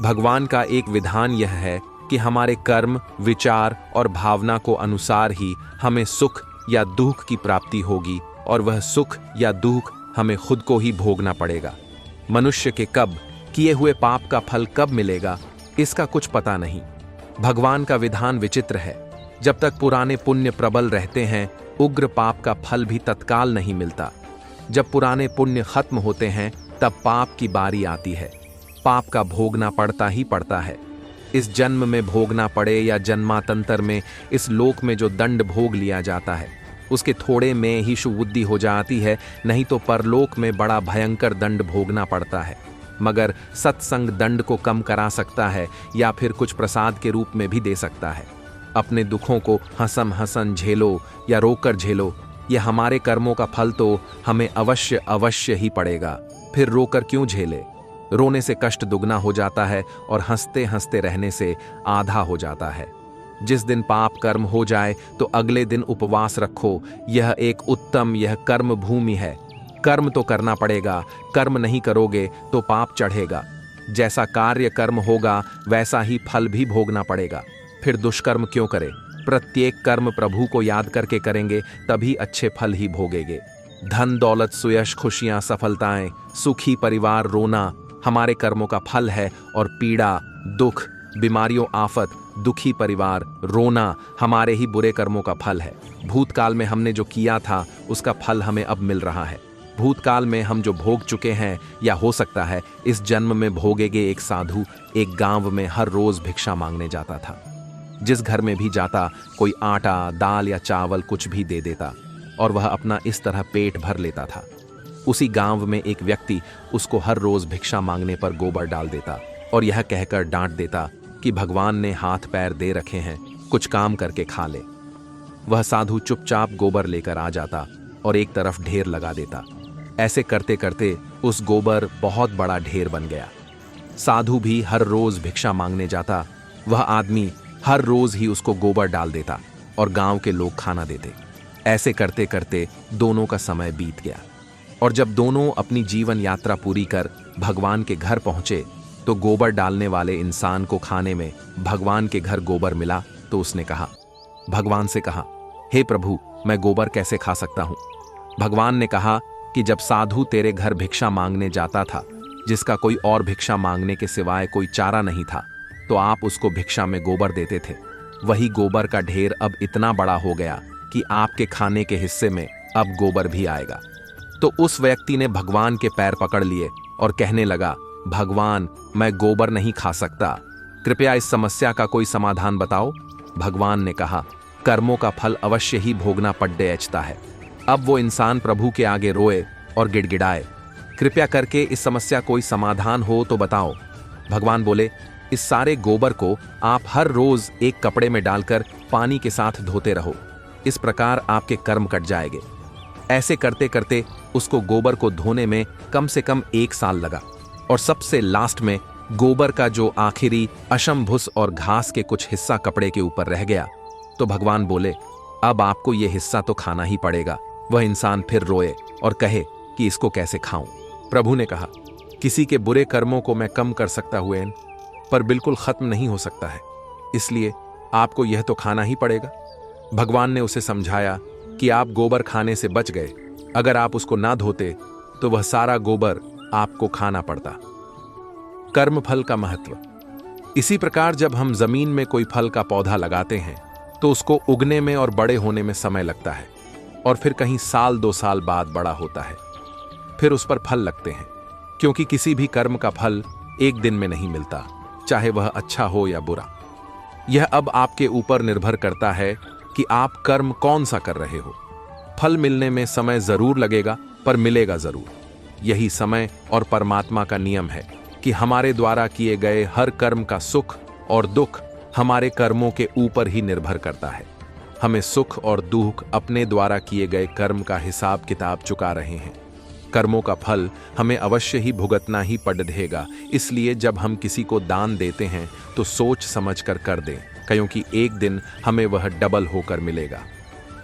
भगवान का एक विधान यह है कि हमारे कर्म, विचार और भावना को अनुसार ही हमें सुख या दुख की प्राप्ति होगी, और वह सुख या दुख हमें खुद को ही भोगना पड़ेगा। मनुष्य के कब किए हुए पाप का फल कब मिलेगा, इसका कुछ पता नहीं। भगवान का विधान विचित्र है। जब तक पुराने पुण्य प्रबल रहते हैं, उग्र पाप का फल भी तत्काल नहीं मिलता। जब पुराने पुण्य खत्म होते हैं, तब पाप की बारी आती है। पाप का भोगना पड़ता ही पड़ता है। इस जन्म में भोगना पड़े या जन्मांतर में, इस लोक में जो दंड भोग लिया जाता है उसके थोड़े में ही सुबुद्धि हो जाती है, नहीं तो परलोक में बड़ा भयंकर दंड भोगना पड़ता है। मगर सत्संग दंड को कम करा सकता है, या फिर कुछ प्रसाद के रूप में भी दे सकता है। अपने दुखों को हंसम हंसन झेलो या रोकर झेलो, यह हमारे कर्मों का फल तो हमें अवश्य अवश्य ही पड़ेगा। फिर रोकर क्यों झेले? रोने से कष्ट दुगना हो जाता है और हंसते हंसते रहने से आधा हो जाता है। जिस दिन पाप कर्म हो जाए तो अगले दिन उपवास रखो। यह एक उत्तम, यह कर्म भूमि है। कर्म तो करना पड़ेगा, कर्म नहीं करोगे तो पाप चढ़ेगा। जैसा कार्य कर्म होगा वैसा ही फल भी भोगना पड़ेगा। फिर दुष्कर्म क्यों करें? प्रत्येक कर्म प्रभु को याद करके करेंगे, तभी अच्छे फल ही भोगेंगे। धन दौलत, सुयश, खुशियां, सफलताएं, सुखी परिवार, रोना हमारे कर्मों का फल है, और पीड़ा, दुख, बीमारियों, आफत, दुखी परिवार, रोना हमारे ही बुरे कर्मों का फल है। भूतकाल में हमने जो किया था उसका फल हमें अब मिल रहा है। भूतकाल में हम जो भोग चुके हैं, या हो सकता है इस जन्म में भोगेंगे। एक साधु एक गांव में हर रोज भिक्षा मांगने जाता था। जिस घर में भी जाता, कोई आटा, दाल या चावल कुछ भी दे देता, और वह अपना इस तरह पेट भर लेता था। उसी गांव में एक व्यक्ति उसको हर रोज भिक्षा मांगने पर गोबर डाल देता, और यह कहकर डांट देता कि भगवान ने हाथ पैर दे रखे हैं, कुछ काम करके खा ले। वह साधु चुपचाप गोबर लेकर आ जाता और एक तरफ ढेर लगा देता। ऐसे करते करते उस गोबर बहुत बड़ा ढेर बन गया। साधु भी हर रोज भिक्षा मांगने जाता, वह आदमी हर रोज ही उसको गोबर डाल देता, और गांव के लोग खाना देते। ऐसे करते करते दोनों का समय बीत गया, और जब दोनों अपनी जीवन यात्रा पूरी कर भगवान के घर पहुंचे, तो गोबर डालने वाले इंसान को खाने में भगवान के घर गोबर मिला। तो उसने कहा, भगवान से कहा, हे प्रभु, मैं गोबर कैसे खा सकता हूं? भगवान ने कहा कि जब साधु तेरे घर भिक्षा मांगने जाता था, जिसका कोई और भिक्षा मांगने के सिवाय कोई चारा नहीं था, तो आप उसको भिक्षा में गोबर देते थे। वही गोबर का ढेर अब इतना बड़ा हो गया कि आपके खाने के हिस्से में अब गोबर भी आएगा। तो उस व्यक्ति ने भगवान के पैर पकड़ लिए और कहने लगा, भगवान, मैं गोबर नहीं खा सकता, कृपया इस समस्या का कोई समाधान बताओ। भगवान ने कहा, कर्मों का फल अवश्य ही भोगना पड़ता है। अब वो इंसान प्रभु के आगे रोए और गिड़गिड़ाए, कृपया करके इस समस्या कोई समाधान हो तो बताओ। भगवान बोले, इस सारे गोबर को आप हर रोज एक कपड़े में डालकर पानी के साथ धोते रहो, इस प्रकार आपके कर्म कट जाएंगे। ऐसे करते करते उसको गोबर को धोने में कम से कम 1 साल लगा और सबसे लास्ट में गोबर का जो आखिरी अशम भुस और घास के कुछ हिस्सा कपड़े के ऊपर रह गया तो भगवान बोले, अब आपको यह हिस्सा तो खाना ही पड़ेगा। वह इंसान फिर रोए और कहे कि इसको कैसे खाऊं। प्रभु ने कहा, किसी के बुरे कर्मों को मैं कम कर सकता हुए पर बिल्कुल खत्म नहीं हो सकता है, इसलिए आपको यह तो खाना ही पड़ेगा। भगवान ने उसे समझाया कि आप गोबर खाने से बच गए, अगर आप उसको ना धोते तो वह सारा गोबर आपको खाना पड़ता। कर्म फल का महत्व। इसी प्रकार जब हम जमीन में कोई फल का पौधा लगाते हैं तो उसको उगने में और बड़े होने में समय लगता है और फिर कहीं 1-2 साल बाद बड़ा होता है, फिर उस पर फल लगते हैं, क्योंकि किसी भी कर्म का फल एक दिन में नहीं मिलता, चाहे वह अच्छा हो या बुरा। यह अब आपके ऊपर निर्भर करता है कि आप कर्म कौन सा कर रहे हो। फल मिलने में समय जरूर लगेगा पर मिलेगा जरूर। यही समय और परमात्मा का नियम है कि हमारे द्वारा किए गए हर कर्म का सुख और दुख हमारे कर्मों के ऊपर ही निर्भर करता है। हमें सुख और दुख अपने द्वारा किए गए कर्म का हिसाब किताब चुका रहे हैं। कर्मों का फल हमें अवश्य ही भुगतना ही पड़ेगा, इसलिए जब हम किसी को दान देते हैं तो सोच समझ कर दें, क्योंकि एक दिन हमें वह डबल होकर मिलेगा।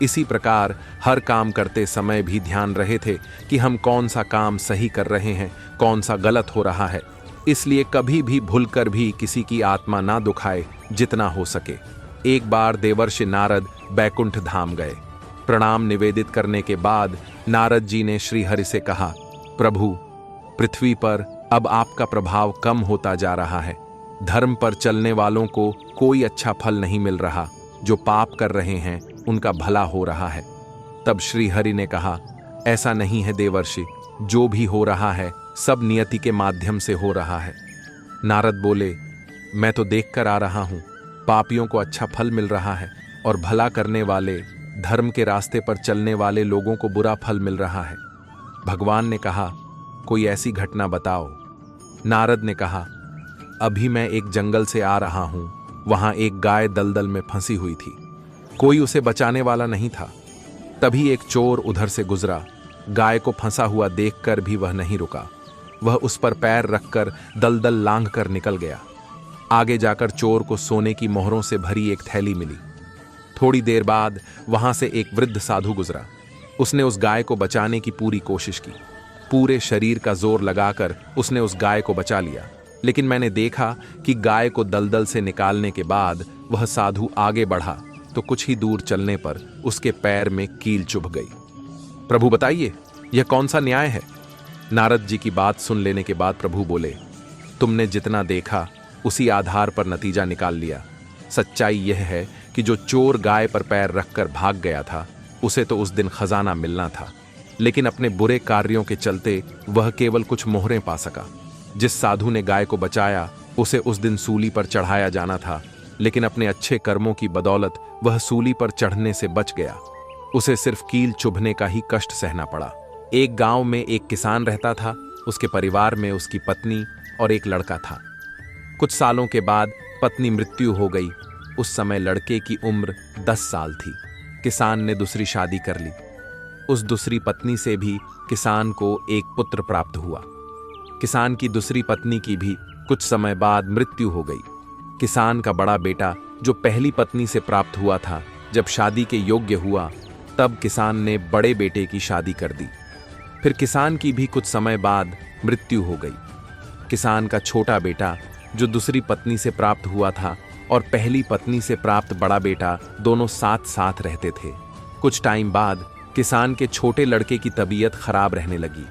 इसी प्रकार हर काम करते समय भी ध्यान रहे थे कि हम कौन सा काम सही कर रहे हैं, कौन सा गलत हो रहा है। इसलिए कभी भी भूलकर भी किसी की आत्मा ना दुखाए जितना हो सके। एक बार देवर्षि नारद बैकुंठ धाम गए। प्रणाम निवेदित करने के बाद नारद जी ने श्री हरि से कहा, प्रभु, पृथ्वी पर अब आपका प्रभाव कम होता जा रहा है। धर्म पर चलने वालों को कोई अच्छा फल नहीं मिल रहा, जो पाप कर रहे हैं उनका भला हो रहा है। तब श्री हरि ने कहा, ऐसा नहीं है देवर्षि, जो भी हो रहा है सब नियति के माध्यम से हो रहा है। नारद बोले, मैं तो देख कर आ रहा हूं, पापियों को अच्छा फल मिल रहा है और भला करने वाले, धर्म के रास्ते पर चलने वाले लोगों को बुरा फल मिल रहा है। भगवान ने कहा, कोई ऐसी घटना बताओ। नारद ने कहा, अभी मैं एक जंगल से आ रहा हूं, वहां एक गाय दलदल में फंसी हुई थी, कोई उसे बचाने वाला नहीं था। तभी एक चोर उधर से गुजरा, गाय को फंसा हुआ देखकर भी वह नहीं रुका, वह उस पर पैर रखकर दलदल लांघ कर निकल गया। आगे जाकर चोर को सोने की मोहरों से भरी एक थैली मिली। थोड़ी देर बाद वहां से एक वृद्ध साधु गुजरा। उसने उस गाय को बचाने की पूरी कोशिश की, पूरे शरीर का जोर लगाकर उसने उस गाय को बचा लिया, लेकिन मैंने देखा कि गाय को दलदल से निकालने के बाद वह साधु आगे बढ़ा तो कुछ ही दूर चलने पर उसके पैर में कील चुभ गई। प्रभु बताइए, यह कौन सा न्याय है? नारद जी की बात सुन लेने के बाद प्रभु बोले, तुमने जितना देखा उसी आधार पर नतीजा निकाल लिया। सच्चाई यह है कि जो चोर गाय पर पैर रखकर भाग गया था, उसे तो उस दिन खजाना मिलना था, लेकिन अपने बुरे कार्यों के चलते वह केवल कुछ मोहरें पा सका। जिस साधु ने गाय को बचाया, उसे उस दिन सूली पर चढ़ाया जाना था, लेकिन अपने अच्छे कर्मों की बदौलत वह सूली पर चढ़ने से बच गया। उसे सिर्फ कील चुभने का ही कष्ट सहना पड़ा। एक गांव में एक किसान रहता था। उसके परिवार में उसकी पत्नी और एक लड़का था। कुछ सालों के बाद पत्नी मृत्यु हो गई। उस समय लड़के की उम्र 10 साल थी। किसान ने दूसरी शादी कर ली। उस दूसरी पत्नी से भी किसान को एक पुत्र प्राप्त हुआ। किसान की दूसरी पत्नी की भी कुछ समय बाद मृत्यु हो गई। किसान का बड़ा बेटा जो पहली पत्नी से प्राप्त हुआ था, जब शादी के योग्य हुआ, तब किसान ने बड़े बेटे की शादी कर दी। फिर किसान की भी कुछ समय बाद मृत्यु हो गई। किसान का छोटा बेटा जो दूसरी पत्नी से प्राप्त हुआ था और पहली पत्नी से प्राप्त बड़ा बेटा दोनों साथ साथ रहते थे। कुछ टाइम बाद किसान के छोटे लड़के की तबीयत खराब रहने लगी।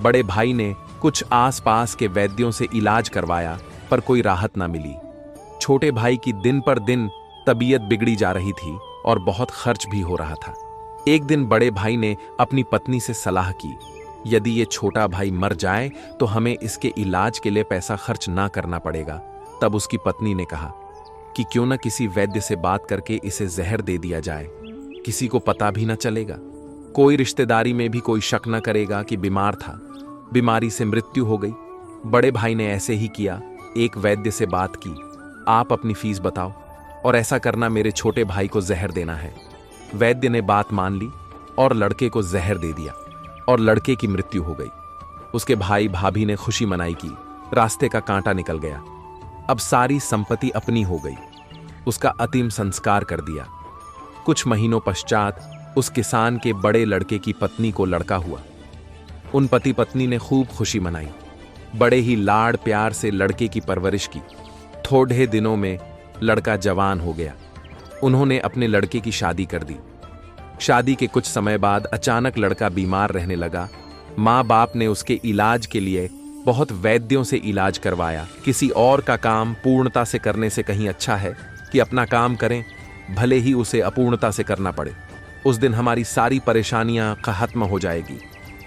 बड़े भाई ने कुछ आसपास के वैद्यों से इलाज करवाया, पर कोई राहत ना मिली। छोटे भाई की दिन पर दिन तबीयत बिगड़ी जा रही थी और बहुत खर्च भी हो रहा था। एक दिन बड़े भाई ने अपनी पत्नी से सलाह की यदि ये छोटा भाई मर जाए तो हमें इसके इलाज के लिए पैसा खर्च ना करना पड़ेगा। तब उसकी पत्नी ने कहा कि क्यों न किसी वैद्य से बात करके इसे जहर दे दिया जाए, किसी को पता भी न चलेगा, कोई रिश्तेदारी में भी कोई शक न करेगा कि बीमार था, बीमारी से मृत्यु हो गई। बड़े भाई ने ऐसे ही किया, एक वैद्य से बात की, आप अपनी फीस बताओ और ऐसा करना मेरे छोटे भाई को जहर देना है। वैद्य ने बात मान ली और लड़के को जहर दे दिया और लड़के की मृत्यु हो गई। उसके भाई भाभी ने खुशी मनाई की रास्ते का कांटा निकल गया, अब सारी संपत्ति अपनी हो गई। उसका अंतिम संस्कार कर दिया। कुछ महीनों पश्चात उस किसान के बड़े लड़के की पत्नी को लड़का हुआ। उन पति पत्नी ने खूब खुशी मनाई, बड़े ही लाड़ प्यार से लड़के की परवरिश की। थोड़े दिनों में लड़का जवान हो गया। उन्होंने अपने लड़के की शादी कर दी। शादी के कुछ समय बाद अचानक लड़का बीमार रहने लगा। माँ बाप ने उसके इलाज के लिए बहुत वैद्यों से इलाज करवाया। किसी और का काम पूर्णता से करने से कहीं अच्छा है कि अपना काम करें, भले ही उसे अपूर्णता से करना पड़े। उस दिन हमारी सारी परेशानियां खत्म हो जाएगी,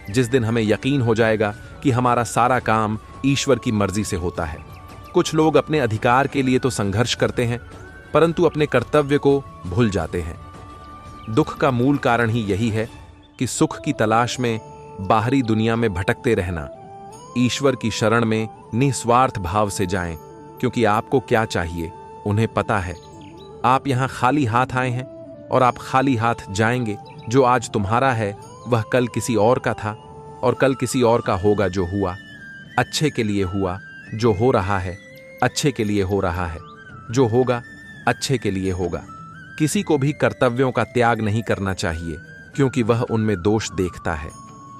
जिस दिन हमें यकीन हो जाएगा कि हमारा सारा काम ईश्वर की मर्जी से होता है। कुछ लोग अपने अधिकार के लिए तो संघर्ष करते हैं, परंतु अपने कर्तव्य को भूल जाते हैं। दुख का मूल कारण ही यही है कि सुख की तलाश में बाहरी दुनिया में भटकते रहना। ईश्वर की शरण में निस्वार्थ भाव से जाएं, क्योंकि आपको क्या चाहिए उन्हें पता है। आप यहां खाली हाथ आए हैं और आप खाली हाथ जाएंगे। जो आज तुम्हारा है वह कल किसी और का था और कल किसी और का होगा। जो हुआ अच्छे के लिए हुआ, जो हो रहा है अच्छे के लिए हो रहा है, जो होगा अच्छे के लिए होगा। किसी को भी कर्तव्यों का त्याग नहीं करना चाहिए, क्योंकि वह उनमें दोष देखता है।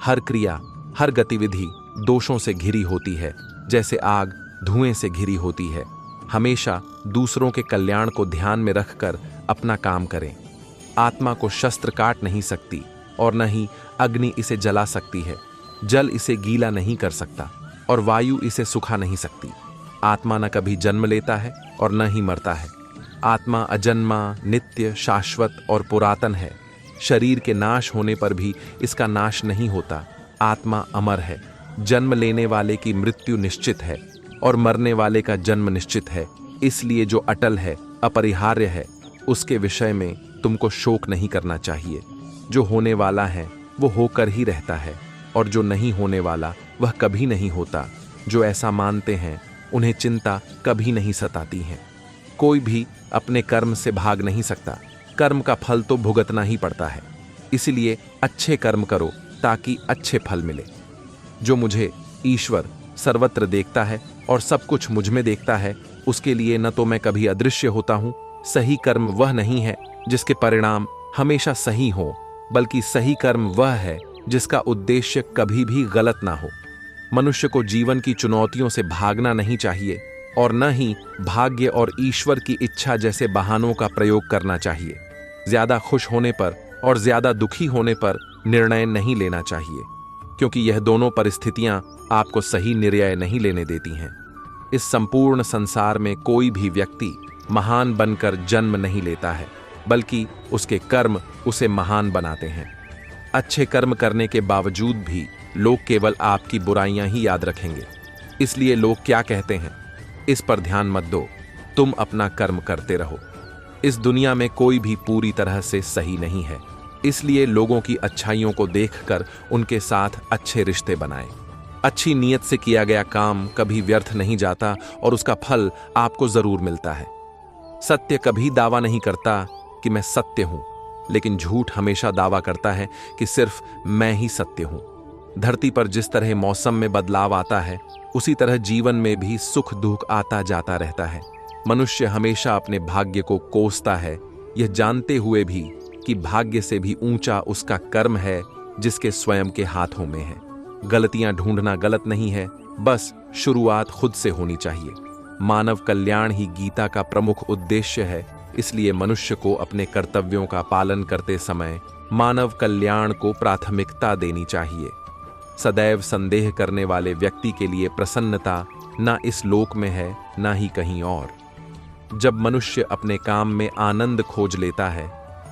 हर क्रिया, हर गतिविधि दोषों से घिरी होती है, जैसे आग धुएं से घिरी होती है। हमेशा दूसरों के कल्याण को ध्यान में रखकर अपना काम करें। आत्मा को शस्त्र काट नहीं सकती और न ही अग्नि इसे जला सकती है। जल इसे गीला नहीं कर सकता और वायु इसे सुखा नहीं सकती। आत्मा न कभी जन्म लेता है और न ही मरता है। आत्मा अजन्मा, नित्य, शाश्वत और पुरातन है। शरीर के नाश होने पर भी इसका नाश नहीं होता। आत्मा अमर है। जन्म लेने वाले की मृत्यु निश्चित है और मरने वाले का जन्म निश्चित है। इसलिए जो अटल है, अपरिहार्य है, उसके विषय में तुमको शोक नहीं करना चाहिए। जो होने वाला है वो होकर ही रहता है और जो नहीं होने वाला वह कभी नहीं होता। जो ऐसा मानते हैं उन्हें चिंता कभी नहीं सताती है। कोई भी अपने कर्म से भाग नहीं सकता। कर्म का फल तो भुगतना ही पड़ता है। इसलिए अच्छे कर्म करो ताकि अच्छे फल मिले। जो मुझे ईश्वर सर्वत्र देखता है और सब कुछ मुझ में देखता है, उसके लिए न तो मैं कभी अदृश्य होता हूँ। सही कर्म वह नहीं है जिसके परिणाम हमेशा सही हो, बल्कि सही कर्म वह है जिसका उद्देश्य कभी भी गलत ना हो। मनुष्य को जीवन की चुनौतियों से भागना नहीं चाहिए और न ही भाग्य और ईश्वर की इच्छा जैसे बहानों का प्रयोग करना चाहिए। ज्यादा खुश होने पर और ज्यादा दुखी होने पर निर्णय नहीं लेना चाहिए, क्योंकि यह दोनों परिस्थितियां आपको सही निर्णय नहीं लेने देती हैं। इस संपूर्ण संसार में कोई भी व्यक्ति महान बनकर जन्म नहीं लेता है, बल्कि उसके कर्म उसे महान बनाते हैं। अच्छे कर्म करने के बावजूद भी लोग केवल आपकी बुराइयां ही याद रखेंगे। इसलिए लोग क्या कहते हैं, इस पर ध्यान मत दो, तुम अपना कर्म करते रहो। इस दुनिया में कोई भी पूरी तरह से सही नहीं है, इसलिए लोगों की अच्छाइयों को देखकर उनके साथ अच्छे रिश्ते बनाएं। अच्छी नीयत से किया गया काम कभी व्यर्थ नहीं जाता और उसका फल आपको जरूर मिलता है। सत्य कभी दावा नहीं करता कि मैं सत्य हूं, लेकिन झूठ हमेशा दावा करता है कि सिर्फ मैं ही सत्य हूं। धरती पर जिस तरह मौसम में बदलाव आता है, उसी तरह जीवन में भी सुख दुख आता जाता रहता है। मनुष्य हमेशा अपने भाग्य को कोसता है, यह जानते हुए भी कि भाग्य से भी ऊंचा उसका कर्म है जिसके स्वयं के हाथों में है। गलतियां ढूंढना गलत नहीं है, बस शुरुआत खुद से होनी चाहिए। मानव कल्याण ही गीता का प्रमुख उद्देश्य है, इसलिए मनुष्य को अपने कर्तव्यों का पालन करते समय मानव कल्याण को प्राथमिकता देनी चाहिए। सदैव संदेह करने वाले व्यक्ति के लिए प्रसन्नता न इस लोक में है न ही कहीं और। जब मनुष्य अपने काम में आनंद खोज लेता है,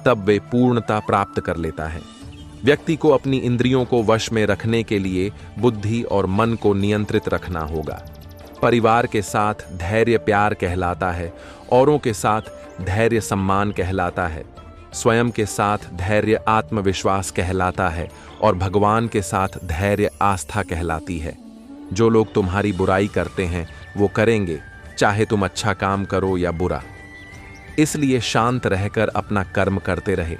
तब वे पूर्णता प्राप्त कर लेता है। व्यक्ति को अपनी इंद्रियों को वश में रखने के लिए बुद्धि और मन को नियंत्रित रखना होगा। परिवार के साथ धैर्य प्यार कहलाता है, औरों के साथ धैर्य सम्मान कहलाता है, स्वयं के साथ धैर्य आत्मविश्वास कहलाता है और भगवान के साथ धैर्य आस्था कहलाती है। जो लोग तुम्हारी बुराई करते हैं वो करेंगे, चाहे तुम अच्छा काम करो या बुरा। इसलिए शांत रहकर अपना कर्म करते रहे।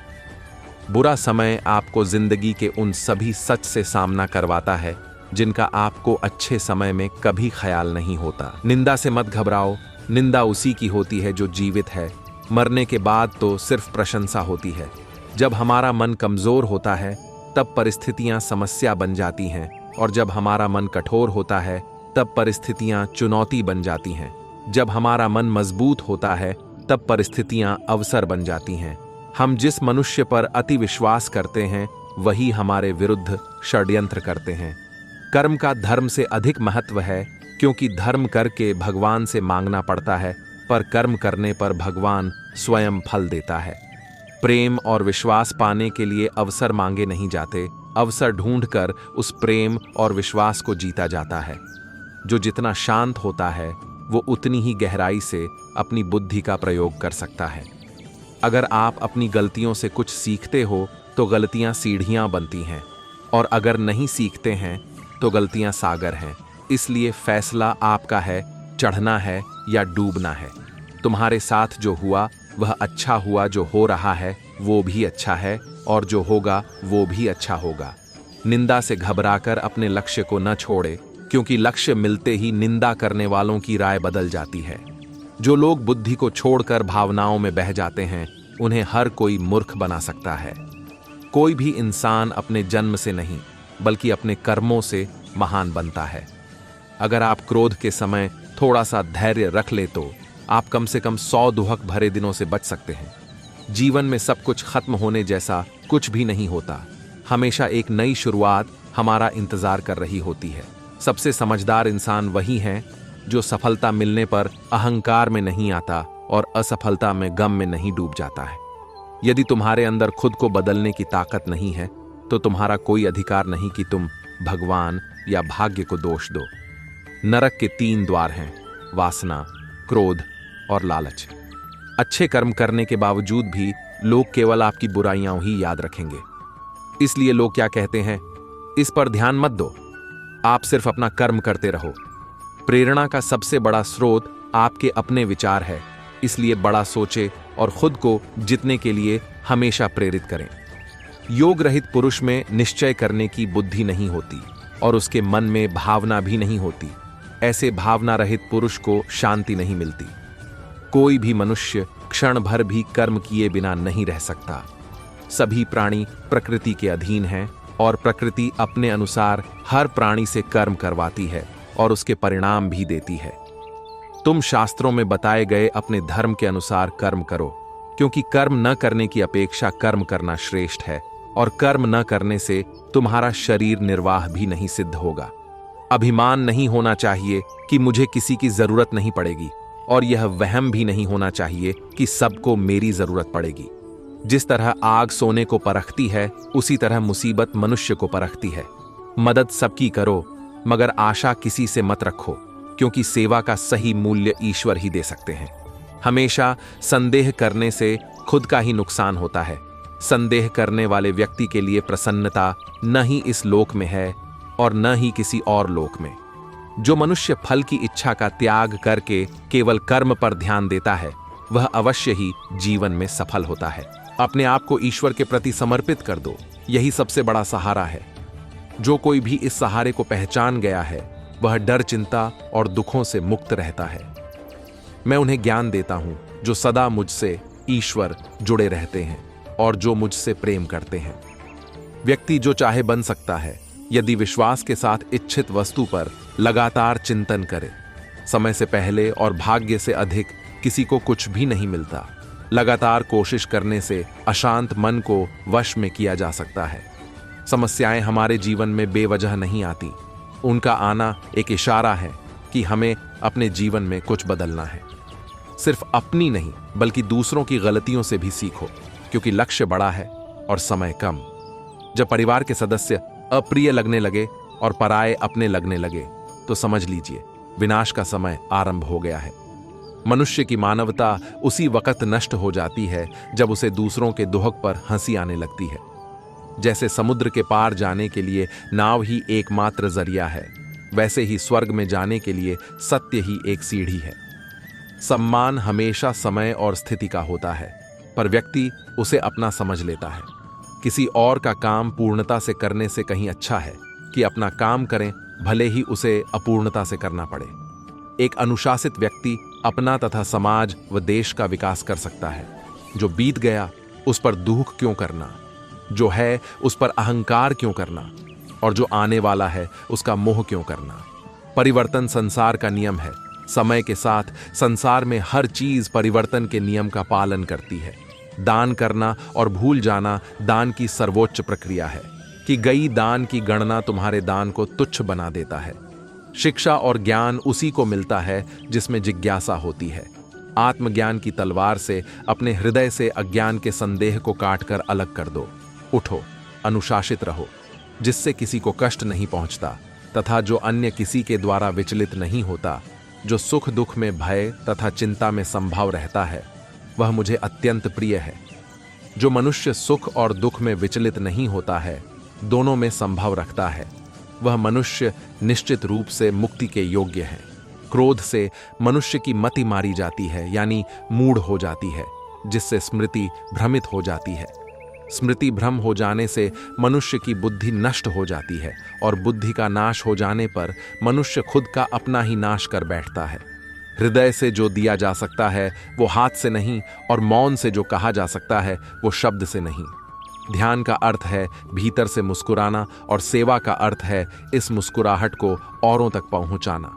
बुरा समय आपको जिंदगी के उन सभी सच से सामना करवाता है जिनका आपको अच्छे समय में कभी ख्याल नहीं होता। निंदा से मत घबराओ, निंदा उसी की होती है जो जीवित है। मरने के बाद तो सिर्फ प्रशंसा होती है। जब हमारा मन कमजोर होता है तब परिस्थितियां समस्या बन जाती हैं, और जब हमारा मन कठोर होता है तब परिस्थितियां चुनौती बन जाती हैं। जब हमारा मन मजबूत होता है तब परिस्थितियां अवसर बन जाती हैं। हम जिस मनुष्य पर अति विश्वास करते हैं वही हमारे विरुद्ध षड्यंत्र करते हैं। कर्म का धर्म से अधिक महत्व है, क्योंकि धर्म करके भगवान से मांगना पड़ता है, पर कर्म करने पर भगवान स्वयं फल देता है। प्रेम और विश्वास पाने के लिए अवसर मांगे नहीं जाते, अवसर ढूंढकर उस प्रेम और विश्वास को जीता जाता है। जो जितना शांत होता है वो उतनी ही गहराई से अपनी बुद्धि का प्रयोग कर सकता है। अगर आप अपनी गलतियों से कुछ सीखते हो तो गलतियां सीढ़ियां बनती हैं, और अगर नहीं सीखते हैं तो गलतियां सागर हैं। इसलिए फैसला आपका है, चढ़ना है या डूबना है। तुम्हारे साथ जो हुआ वह अच्छा हुआ, जो हो रहा है वो भी अच्छा है, और जो होगा वो भी अच्छा होगा। निंदा से घबराकर अपने लक्ष्य को न छोड़े, क्योंकि लक्ष्य मिलते ही निंदा करने वालों की राय बदल जाती है। जो लोग बुद्धि को छोड़कर भावनाओं में बह जाते हैं उन्हें हर कोई मूर्ख बना सकता है। कोई भी इंसान अपने जन्म से नहीं बल्कि अपने कर्मों से महान बनता है। अगर आप क्रोध के समय थोड़ा सा धैर्य रख ले तो आप कम से कम 100 दुहक भरे दिनों से बच सकते हैं। जीवन में सब कुछ खत्म होने जैसा कुछ भी नहीं होता। हमेशा एक नई शुरुआत हमारा इंतजार कर रही होती है। सबसे समझदार इंसान वही है जो सफलता मिलने पर अहंकार में नहीं आता और असफलता में गम में नहीं डूब जाता है। यदि तुम्हारे अंदर खुद को बदलने की ताकत नहीं है तो तुम्हारा कोई अधिकार नहीं कि तुम भगवान या भाग्य को दोष दो। नरक के 3 द्वार हैं: वासना, क्रोध और लालच। अच्छे कर्म करने के बावजूद भी लोग केवल आपकी बुराइयां ही याद रखेंगे। इसलिए लोग क्या कहते हैं, इस पर ध्यान मत दो, आप सिर्फ अपना कर्म करते रहो। प्रेरणा का सबसे बड़ा स्रोत आपके अपने विचार है, इसलिए बड़ा सोचे और खुद को जीतने के लिए हमेशा प्रेरित करें। योग रहित पुरुष में निश्चय करने की बुद्धि नहीं होती और उसके मन में भावना भी नहीं होती। ऐसे भावना रहित पुरुष को शांति नहीं मिलती। कोई भी मनुष्य क्षण भर भी कर्म किए बिना नहीं रह सकता। सभी प्राणी प्रकृति के अधीन हैं और प्रकृति अपने अनुसार हर प्राणी से कर्म करवाती है और उसके परिणाम भी देती है। तुम शास्त्रों में बताए गए अपने धर्म के अनुसार कर्म करो, क्योंकि कर्म न करने की अपेक्षा कर्म करना श्रेष्ठ है, और कर्म न करने से तुम्हारा शरीर निर्वाह भी नहीं सिद्ध होगा। अभिमान नहीं होना चाहिए कि मुझे किसी की जरूरत नहीं पड़ेगी, और यह वहम भी नहीं होना चाहिए कि सबको मेरी जरूरत पड़ेगी। जिस तरह आग सोने को परखती है, उसी तरह मुसीबत मनुष्य को परखती है। मदद सबकी करो, मगर आशा किसी से मत रखो, क्योंकि सेवा का सही मूल्य ईश्वर ही दे सकते हैं। हमेशा संदेह करने से खुद का ही नुकसान होता है। संदेह करने वाले व्यक्ति के लिए प्रसन्नता न ही इस लोक में है और न ही किसी और लोक में। जो मनुष्य फल की इच्छा का त्याग करके केवल कर्म पर ध्यान देता है, वह अवश्य ही जीवन में सफल होता है। अपने आप को ईश्वर के प्रति समर्पित कर दो, यही सबसे बड़ा सहारा है। जो कोई भी इस सहारे को पहचान गया है वह डर, चिंता और दुखों से मुक्त रहता है। मैं उन्हें ज्ञान देता हूं जो सदा मुझसे ईश्वर जुड़े रहते हैं और जो मुझसे प्रेम करते हैं। व्यक्ति जो चाहे बन सकता है यदि विश्वास के साथ इच्छित वस्तु पर लगातार चिंतन करे। समय से पहले और भाग्य से अधिक किसी को कुछ भी नहीं मिलता। लगातार कोशिश करने से अशांत मन को वश में किया जा सकता है। समस्याएं हमारे जीवन में बेवजह नहीं आती, उनका आना एक इशारा है कि हमें अपने जीवन में कुछ बदलना है। सिर्फ अपनी नहीं बल्कि दूसरों की गलतियों से भी सीखो, क्योंकि लक्ष्य बड़ा है और समय कम। जब परिवार के सदस्य अप्रिय लगने लगे और पराये अपने लगने लगे तो समझ लीजिए विनाश का समय आरंभ हो गया है। मनुष्य की मानवता उसी वक्त नष्ट हो जाती है जब उसे दूसरों के दुहक पर हंसी आने लगती है। जैसे समुद्र के पार जाने के लिए नाव ही एकमात्र जरिया है, वैसे ही स्वर्ग में जाने के लिए सत्य ही एक सीढ़ी है। सम्मान हमेशा समय और स्थिति का होता है, पर व्यक्ति उसे अपना समझ लेता है। किसी और का काम पूर्णता से करने से कहीं अच्छा है कि अपना काम करें, भले ही उसे अपूर्णता से करना पड़े। एक अनुशासित व्यक्ति अपना तथा समाज व देश का विकास कर सकता है। जो बीत गया उस पर दुख क्यों करना, जो है उस पर अहंकार क्यों करना, और जो आने वाला है उसका मोह क्यों करना। परिवर्तन संसार का नियम है। समय के साथ संसार में हर चीज परिवर्तन के नियम का पालन करती है। दान करना और भूल जाना दान की सर्वोच्च प्रक्रिया है कि गई दान की गणना तुम्हारे दान को तुच्छ बना देता है। शिक्षा और ज्ञान उसी को मिलता है जिसमें जिज्ञासा होती है। आत्मज्ञान की तलवार से अपने हृदय से अज्ञान के संदेह को काटकर अलग कर दो। उठो, अनुशासित रहो, जिससे किसी को कष्ट नहीं पहुंचता तथा जो अन्य किसी के द्वारा विचलित नहीं होता। जो सुख दुख में भय तथा चिंता में संभव रहता है वह मुझे अत्यंत प्रिय है। जो मनुष्य सुख और दुख में विचलित नहीं होता है, दोनों में संभव रखता है, वह मनुष्य निश्चित रूप से मुक्ति के योग्य है। क्रोध से मनुष्य की मति मारी जाती है, यानी मूढ़ हो जाती है, जिससे स्मृति भ्रमित हो जाती है। स्मृति भ्रम हो जाने से मनुष्य की बुद्धि नष्ट हो जाती है और बुद्धि का नाश हो जाने पर मनुष्य खुद का अपना ही नाश कर बैठता है। हृदय से जो दिया जा सकता है वो हाथ से नहीं, और मौन से जो कहा जा सकता है वो शब्द से नहीं। ध्यान का अर्थ है भीतर से मुस्कुराना, और सेवा का अर्थ है इस मुस्कुराहट को औरों तक पहुंचाना।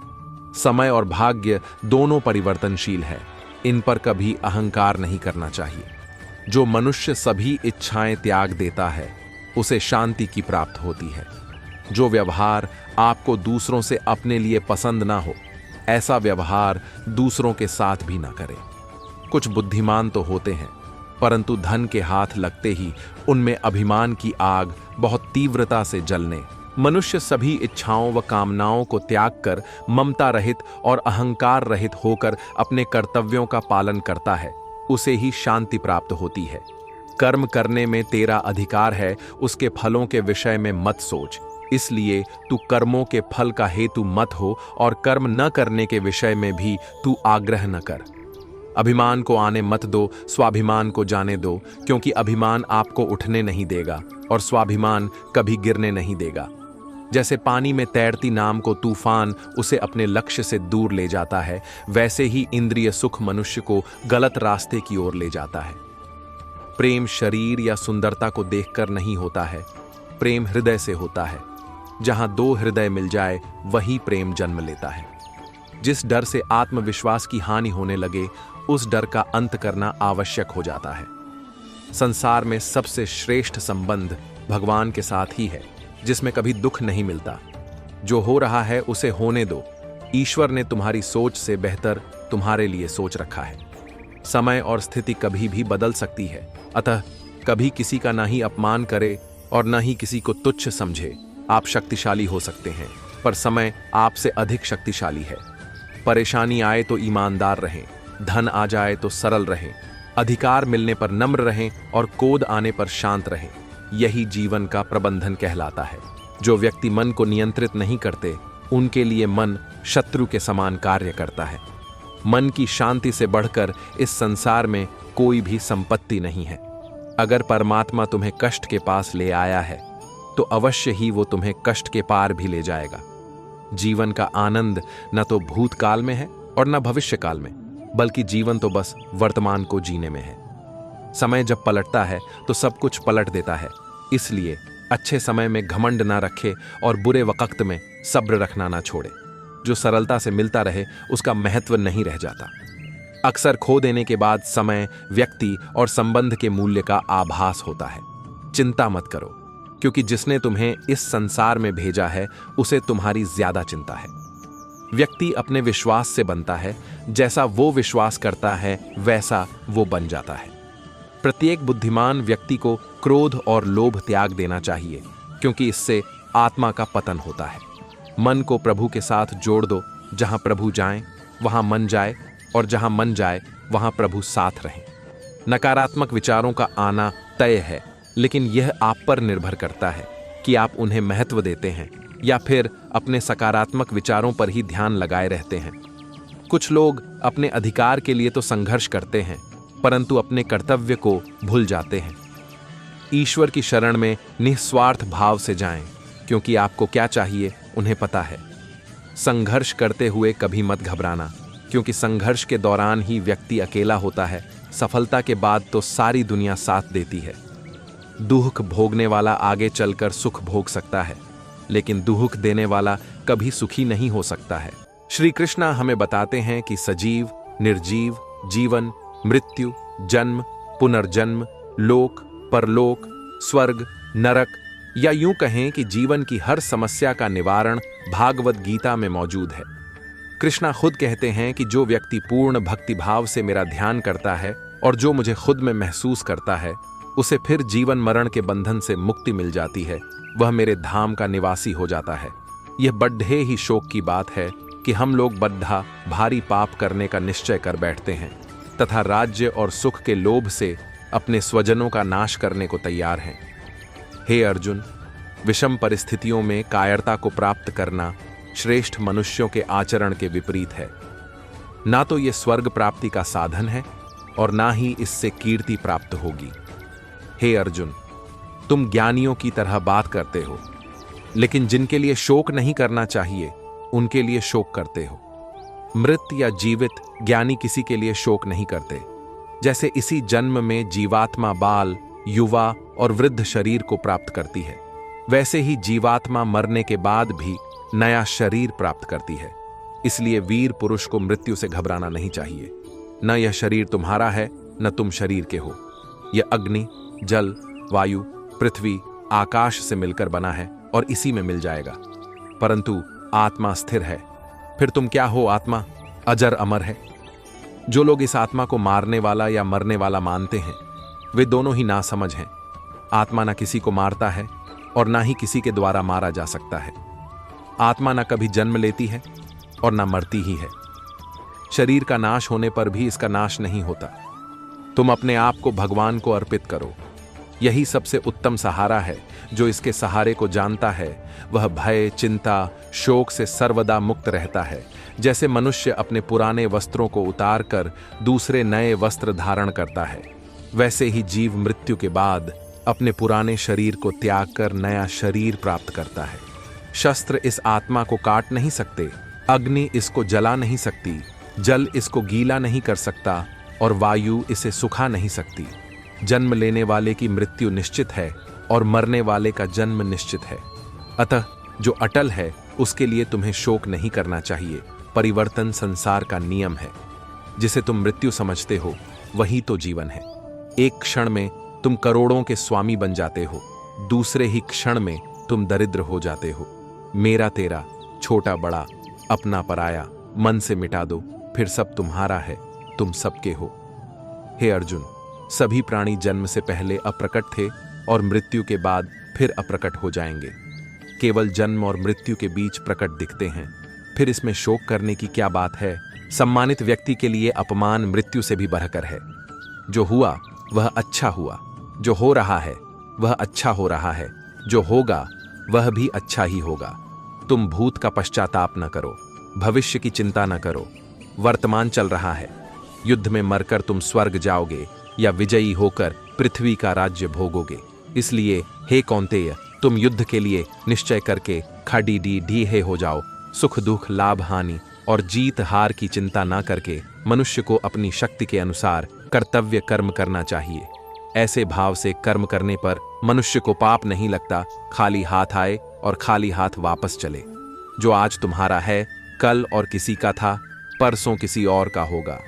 समय और भाग्य दोनों परिवर्तनशील है, इन पर कभी अहंकार नहीं करना चाहिए। जो मनुष्य सभी इच्छाएं त्याग देता है उसे शांति की प्राप्त होती है। जो व्यवहार आपको दूसरों से अपने लिए पसंद ना हो, ऐसा व्यवहार दूसरों के साथ भी ना करें। कुछ बुद्धिमान तो होते हैं, परंतु धन के हाथ लगते ही उनमें अभिमान की आग बहुत तीव्रता से जलने। मनुष्य सभी इच्छाओं व कामनाओं को त्याग कर ममता रहित और अहंकार रहित होकर अपने कर्तव्यों का पालन करता है, उसे ही शांति प्राप्त होती है। कर्म करने में तेरा अधिकार है, उसके फलों के विषय में मत सोच। इसलिए तू कर्मों के फल का हेतु मत हो और कर्म न करने के विषय में भी तू आग्रह न कर। अभिमान को आने मत दो, स्वाभिमान को जाने दो, क्योंकि अभिमान आपको उठने नहीं देगा और स्वाभिमान कभी गिरने नहीं देगा। जैसे पानी में तैरती नाव को तूफान उसे अपने लक्ष्य से दूर ले जाता है, वैसे ही इंद्रिय सुख मनुष्य को गलत रास्ते की ओर ले जाता है। प्रेम शरीर या सुंदरता को देखकर नहीं होता है, प्रेम हृदय से होता है। जहां दो हृदय मिल जाए वही प्रेम जन्म लेता है। जिस डर से आत्मविश्वास की हानि होने लगे, उस डर का अंत करना आवश्यक हो जाता है। संसार में सबसे श्रेष्ठ संबंध भगवान के साथ ही है, जिसमें कभी दुख नहीं मिलता। जो हो रहा है उसे होने दो। ईश्वर ने तुम्हारी सोच से बेहतर तुम्हारे लिए सोच रखा है। समय और स्थिति कभी भी बदल सकती है, अतः कभी किसी का ना ही अपमान करे और न ही किसी को तुच्छ समझे। आप शक्तिशाली हो सकते हैं, पर समय आपसे अधिक शक्तिशाली है। परेशानी आए तो ईमानदार रहें, धन आ जाए तो सरल रहें, अधिकार मिलने पर नम्र रहें और क्रोध आने पर शांत रहें। यही जीवन का प्रबंधन कहलाता है। जो व्यक्ति मन को नियंत्रित नहीं करते, उनके लिए मन शत्रु के समान कार्य करता है। मन की शांति से बढ़कर इस संसार में कोई भी संपत्ति नहीं है। अगर परमात्मा तुम्हें कष्ट के पास ले आया है तो अवश्य ही वो तुम्हें कष्ट के पार भी ले जाएगा। जीवन का आनंद न तो भूतकाल में है और न भविष्यकाल में, बल्कि जीवन तो बस वर्तमान को जीने में है। समय जब पलटता है तो सब कुछ पलट देता है। इसलिए अच्छे समय में घमंड ना रखे और बुरे वक्त में सब्र रखना ना छोड़े। जो सरलता से मिलता रहे उसका महत्व नहीं रह जाता। अक्सर खो देने के बाद समय, व्यक्ति और संबंध के मूल्य का आभास होता है। चिंता मत करो, क्योंकि जिसने तुम्हें इस संसार में भेजा है उसे तुम्हारी ज्यादा चिंता है। व्यक्ति अपने विश्वास से बनता है, जैसा वो विश्वास करता है वैसा वो बन जाता है। प्रत्येक बुद्धिमान व्यक्ति को क्रोध और लोभ त्याग देना चाहिए, क्योंकि इससे आत्मा का पतन होता है। मन को प्रभु के साथ जोड़ दो। जहां प्रभु जाएं, वहां मन जाए, और जहां मन जाए, वहां प्रभु साथ रहें। नकारात्मक विचारों का आना तय है, लेकिन यह आप पर निर्भर करता है कि आप उन्हें महत्व देते हैं या फिर अपने सकारात्मक विचारों पर ही ध्यान लगाए रहते हैं। कुछ लोग अपने अधिकार के लिए तो संघर्ष करते हैं, परंतु अपने कर्तव्य को भूल जाते हैं। ईश्वर की शरण में निस्वार्थ भाव से जाएं, क्योंकि आपको क्या चाहिए उन्हें पता है। संघर्ष करते हुए कभी मत घबराना, क्योंकि संघर्ष के दौरान ही व्यक्ति अकेला होता है। सफलता के बाद तो सारी दुनिया साथ देती है। दुख भोगने वाला आगे चलकर सुख भोग सकता है, लेकिन दुख देने वाला कभी सुखी नहीं हो सकता है। श्री कृष्ण हमें बताते हैं कि सजीव, निर्जीव, जीवन, मृत्यु, जन्म, पुनर्जन्म, लोक, परलोक, स्वर्ग, नरक, या यूं कहें कि जीवन की हर समस्या का निवारण भागवत गीता में मौजूद है। कृष्णा खुद कहते हैं कि जो व्यक्ति पूर्ण भक्तिभाव से मेरा ध्यान करता है और जो मुझे खुद में महसूस करता है, उसे फिर जीवन मरण के बंधन से मुक्ति मिल जाती है। वह मेरे धाम का निवासी हो जाता है। यह बड्ढे ही शोक की बात है कि हम लोग बद्धा भारी पाप करने का निश्चय कर बैठते हैं तथा राज्य और सुख के लोभ से अपने स्वजनों का नाश करने को तैयार हैं। हे अर्जुन, विषम परिस्थितियों में कायरता को प्राप्त करना श्रेष्ठ मनुष्यों के आचरण के विपरीत है। ना तो यह स्वर्ग प्राप्ति का साधन है और ना ही इससे कीर्ति प्राप्त होगी। हे अर्जुन, तुम ज्ञानियों की तरह बात करते हो, लेकिन जिनके लिए शोक नहीं करना चाहिए उनके लिए शोक करते हो। मृत या जीवित ज्ञानी किसी के लिए शोक नहीं करते। जैसे इसी जन्म में जीवात्मा बाल, युवा और वृद्ध शरीर को प्राप्त करती है, वैसे ही जीवात्मा मरने के बाद भी नया शरीर प्राप्त करती है। इसलिए वीर पुरुष को मृत्यु से घबराना नहीं चाहिए। न यह शरीर तुम्हारा है, न तुम शरीर के हो। यह अग्नि, जल, वायु, पृथ्वी, आकाश से मिलकर बना है और इसी में मिल जाएगा। परंतु आत्मा स्थिर है। फिर तुम क्या हो? आत्मा अजर अमर है। जो लोग इस आत्मा को मारने वाला या मरने वाला मानते हैं, वे दोनों ही नासमझ हैं। आत्मा ना किसी को मारता है और ना ही किसी के द्वारा मारा जा सकता है। आत्मा ना कभी जन्म लेती है और ना मरती ही है। शरीर का नाश होने पर भी इसका नाश नहीं होता। तुम अपने आप को भगवान को अर्पित करो। यही सबसे उत्तम सहारा है। जो इसके सहारे को जानता है वह भय, चिंता, शोक से सर्वदा मुक्त रहता है। जैसे मनुष्य अपने पुराने वस्त्रों को उतार कर दूसरे नए वस्त्र धारण करता है, वैसे ही जीव मृत्यु के बाद अपने पुराने शरीर को त्याग कर नया शरीर प्राप्त करता है। शस्त्र इस आत्मा को काट नहीं सकते, अग्नि इसको जला नहीं सकती, जल इसको गीला नहीं कर सकता और वायु इसे सुखा नहीं सकती। जन्म लेने वाले की मृत्यु निश्चित है और मरने वाले का जन्म निश्चित है। अतः जो अटल है उसके लिए तुम्हें शोक नहीं करना चाहिए। परिवर्तन संसार का नियम है। जिसे तुम मृत्यु समझते हो वही तो जीवन है। एक क्षण में तुम करोड़ों के स्वामी बन जाते हो, दूसरे ही क्षण में तुम दरिद्र हो जाते हो। मेरा तेरा, छोटा बड़ा, अपना पराया मन से मिटा दो, फिर सब तुम्हारा है, तुम सबके हो। हे अर्जुन, सभी प्राणी जन्म से पहले अप्रकट थे और मृत्यु के बाद फिर अप्रकट हो जाएंगे। केवल जन्म और मृत्यु के बीच प्रकट दिखते हैं। फिर इसमें शोक करने की क्या बात है? सम्मानित व्यक्ति के लिए अपमान मृत्यु से भी बढ़कर है। जो हुआ वह अच्छा हुआ, जो हो रहा है वह अच्छा हो रहा है, जो होगा वह भी अच्छा ही होगा। तुम भूत का पश्चाताप न करो, भविष्य की चिंता न करो। वर्तमान चल रहा है। युद्ध में मरकर तुम स्वर्ग जाओगे या विजयी होकर पृथ्वी का राज्य भोगोगे। इसलिए हे कौन्तेय, तुम युद्ध के लिए निश्चय करके ढीहे हो जाओ। सुख दुख, लाभ हानि और जीत हार की चिंता ना करके मनुष्य को अपनी शक्ति के अनुसार कर्तव्य कर्म करना चाहिए। ऐसे भाव से कर्म करने पर मनुष्य को पाप नहीं लगता। खाली हाथ आए और खाली हाथ वापस चले। जो आज तुम्हारा है कल और किसी का था, परसों किसी और का होगा।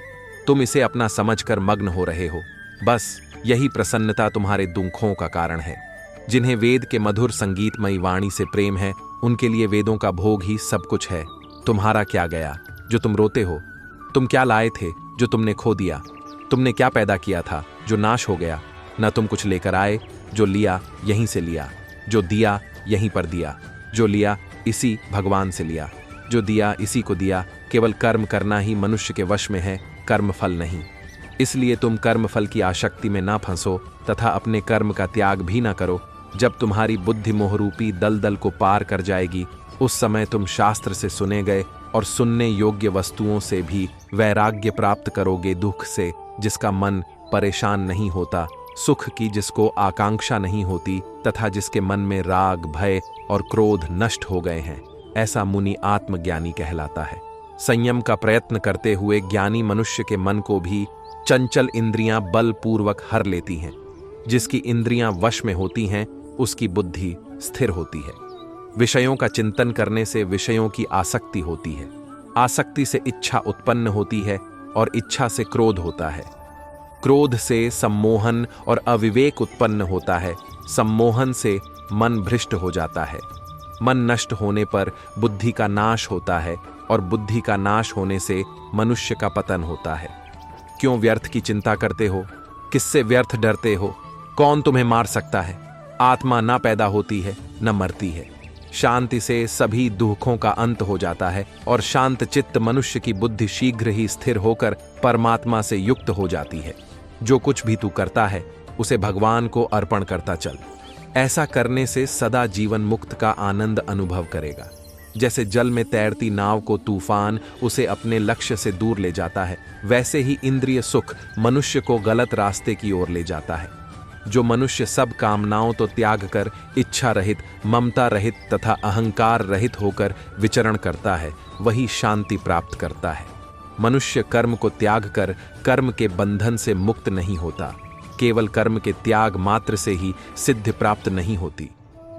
तुम इसे अपना समझकर मग्न हो रहे हो। बस यही प्रसन्नता तुम्हारे दुखों का कारण है। जिन्हें वेद के मधुर संगीतमयी वाणी से प्रेम है, उनके लिए वेदों का भोग ही सब कुछ है। तुम्हारा क्या गया जो तुम रोते हो? तुम क्या लाए थे जो तुमने खो दिया? तुमने क्या पैदा किया था जो नाश हो गया। न तुम कुछ लेकर आए, जो लिया यहीं से लिया, जो दिया यहीं पर दिया, जो लिया इसी भगवान से लिया, जो दिया इसी को दिया। केवल कर्म करना ही मनुष्य के वश में है, कर्म फल नहीं। इसलिए तुम कर्म फल की आसक्ति में ना फंसो तथा अपने कर्म का त्याग भी ना करो। जब तुम्हारी बुद्धि मोहरूपी दलदल को पार कर जाएगी, उस समय तुम शास्त्र से सुने गए और सुनने योग्य वस्तुओं से भी वैराग्य प्राप्त करोगे, दुख से जिसका मन परेशान नहीं होता, सुख की जिसको आकांक्षा नहीं होती तथा जिसके मन में राग, भय और क्रोध नष्ट हो गए हैं। ऐसा मुनि आत्मज्ञानी कहलाता है। संयम का प्रयत्न करते हुए ज्ञानी मनुष्य के मन को भी चंचल इंद्रियां बलपूर्वक हर लेती हैं। जिसकी इंद्रियां वश में होती हैं, उसकी बुद्धि स्थिर होती है। विषयों का चिंतन करने से विषयों की आसक्ति होती है। आसक्ति से इच्छा उत्पन्न होती है और इच्छा से क्रोध होता है। क्रोध से सम्मोहन और अविवेक उत्पन्न होता है। सम्मोहन से मन भ्रष्ट हो जाता है। मन नष्ट होने पर बुद्धि का नाश होता है और बुद्धि का नाश होने से मनुष्य का पतन होता है। क्यों व्यर्थ की चिंता करते हो? किससे व्यर्थ डरते हो? कौन तुम्हें मार सकता है? आत्मा ना पैदा होती है न मरती है। शांति से सभी दुखों का अंत हो जाता है और शांत चित्त मनुष्य की बुद्धि शीघ्र ही स्थिर होकर परमात्मा से युक्त हो जाती है। जो कुछ भी तू करता है उसे भगवान को अर्पण करता चल। ऐसा करने से सदा जीवन मुक्त का आनंद अनुभव करेगा। जैसे जल में तैरती नाव को तूफान उसे अपने लक्ष्य से दूर ले जाता है, वैसे ही इंद्रिय सुख मनुष्य को गलत रास्ते की ओर ले जाता है। जो मनुष्य सब कामनाओं तो त्याग कर इच्छा रहित, ममता रहित तथा अहंकार रहित होकर विचरण करता है, वही शांति प्राप्त करता है। मनुष्य कर्म को त्याग कर कर्म के बंधन से मुक्त नहीं होता। केवल कर्म के त्याग मात्र से ही सिद्धि प्राप्त नहीं होती।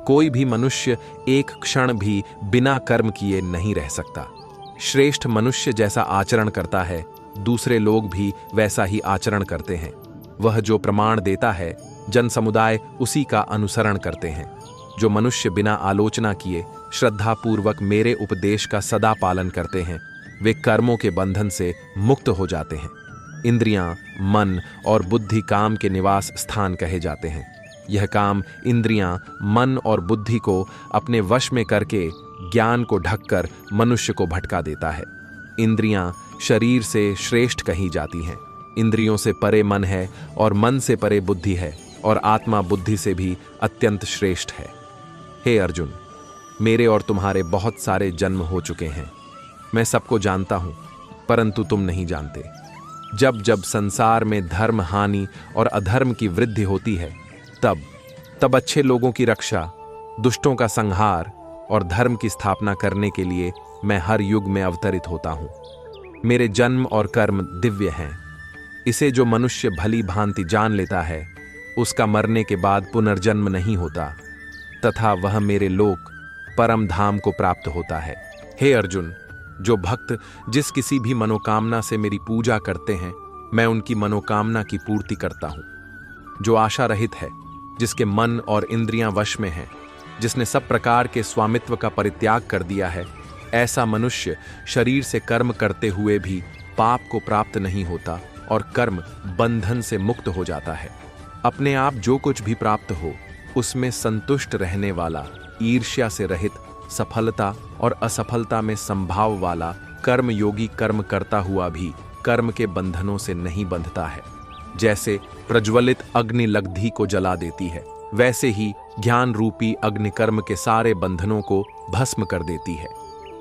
कोई भी मनुष्य एक क्षण भी बिना कर्म किए नहीं रह सकता। श्रेष्ठ मनुष्य जैसा आचरण करता है, दूसरे लोग भी वैसा ही आचरण करते हैं। वह जो प्रमाण देता है, जन समुदाय उसी का अनुसरण करते हैं। जो मनुष्य बिना आलोचना किए श्रद्धापूर्वक मेरे उपदेश का सदा पालन करते हैं, वे कर्मों के बंधन से मुक्त हो जाते हैं। इंद्रियां, मन और बुद्धि काम के निवास स्थान कहे जाते हैं। यह काम इंद्रियां, मन और बुद्धि को अपने वश में करके ज्ञान को ढककर मनुष्य को भटका देता है। इंद्रियां शरीर से श्रेष्ठ कही जाती हैं। इंद्रियों से परे मन है और मन से परे बुद्धि है और आत्मा बुद्धि से भी अत्यंत श्रेष्ठ है। हे अर्जुन, मेरे और तुम्हारे बहुत सारे जन्म हो चुके हैं। मैं सबको जानता हूं, परंतु तुम नहीं जानते। जब जब संसार में धर्म हानि और अधर्म की वृद्धि होती है, तब अच्छे लोगों की रक्षा, दुष्टों का संहार और धर्म की स्थापना करने के लिए मैं हर युग में अवतरित होता हूं। मेरे जन्म और कर्म दिव्य हैं। इसे जो मनुष्य भली भांति जान लेता है, उसका मरने के बाद पुनर्जन्म नहीं होता तथा वह मेरे लोक परम धाम को प्राप्त होता है। हे अर्जुन, जो भक्त जिस किसी भी मनोकामना से मेरी पूजा करते हैं, मैं उनकी मनोकामना की पूर्ति करता हूं। जो आशा रहित है, जिसके मन और इंद्रियां वश में हैं, जिसने सब प्रकार के स्वामित्व का परित्याग कर दिया है, ऐसा मनुष्य शरीर से कर्म करते हुए भी पाप को प्राप्त नहीं होता और कर्म बंधन से मुक्त हो जाता है। अपने आप जो कुछ भी प्राप्त हो, उसमें संतुष्ट रहने वाला, ईर्ष्या से रहित, सफलता और असफलता में संभाव वाला कर्म योगी कर्म करता हुआ भी कर्म के बंधनों से नहीं बंधता है। जैसे प्रज्वलित अग्नि लग्धि को जला देती है, वैसे ही ज्ञान रूपी अग्नि कर्म के सारे बंधनों को भस्म कर देती है।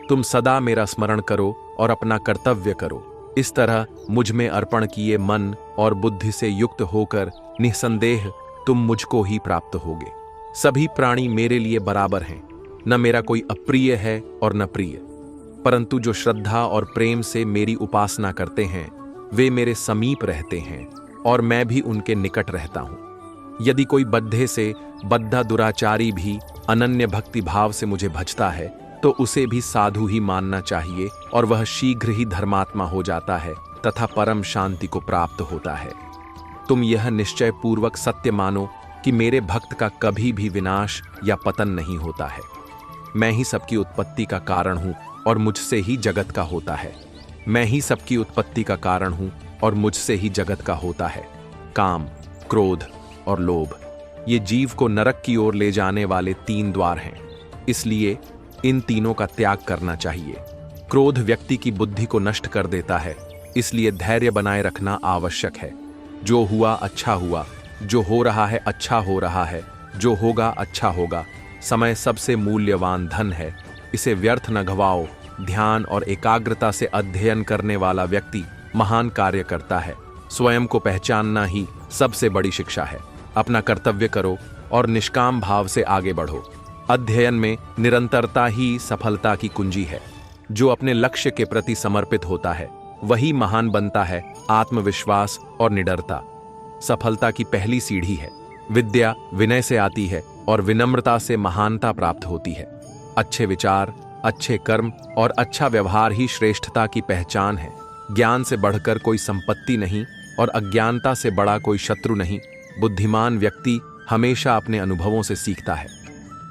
तुम सदा मेरा स्मरण करो और अपना कर्तव्य करो। इस तरह मुझ में अर्पण किए मन और बुद्धि से युक्त होकर निसंदेह तुम मुझको ही प्राप्त होगे। सभी प्राणी मेरे लिए बराबर हैं, न मेरा कोई अप्रिय है और न प्रिय, परंतु जो श्रद्धा और प्रेम से मेरी उपासना करते हैं, वे मेरे समीप रहते हैं और मैं भी उनके निकट रहता हूं। यदि कोई बद्धे से बद्धा दुराचारी भी अनन्य भक्ति भाव से मुझे भजता है, तो उसे भी साधु ही मानना चाहिए और वह शीघ्र ही धर्मात्मा हो जाता है तथा परम शांति को प्राप्त होता है। तुम यह निश्चय पूर्वक सत्य मानो कि मेरे भक्त का कभी भी विनाश या पतन नहीं होता है। मैं ही सबकी उत्पत्ति का कारण हूं और मुझसे ही जगत का होता है। मैं ही सबकी उत्पत्ति का कारण हूं और मुझसे ही जगत का होता है। काम, क्रोध और लोभ। ये जीव को नरक की ओर ले जाने वाले 3 द्वार हैं, इसलिए इन तीनों का त्याग करना चाहिए। क्रोध व्यक्ति की बुद्धि को नष्ट कर देता है, इसलिए धैर्य बनाए रखना आवश्यक है। जो हुआ अच्छा हुआ, जो हो रहा है अच्छा हो रहा है, जो होगा अच्छा होगा। समय सबसे मूल्यवान धन है, इसे व्यर्थ न गवाओ। ध्यान और एकाग्रता से अध्ययन करने वाला व्यक्ति महान कार्य करता है। स्वयं को पहचानना ही सबसे बड़ी शिक्षा है। अपना कर्तव्य करो और निष्काम भाव से आगे बढ़ो। अध्ययन में निरंतरता ही सफलता की कुंजी है। जो अपने लक्ष्य के प्रति समर्पित होता है वही महान बनता है। आत्मविश्वास और निडरता सफलता की पहली सीढ़ी है। विद्या विनय से आती है और विनम्रता से महानता प्राप्त होती है। अच्छे विचार, अच्छे कर्म और अच्छा व्यवहार ही श्रेष्ठता की पहचान है। ज्ञान से बढ़कर कोई संपत्ति नहीं और अज्ञानता से बड़ा कोई शत्रु नहीं। बुद्धिमान व्यक्ति हमेशा अपने अनुभवों से सीखता है।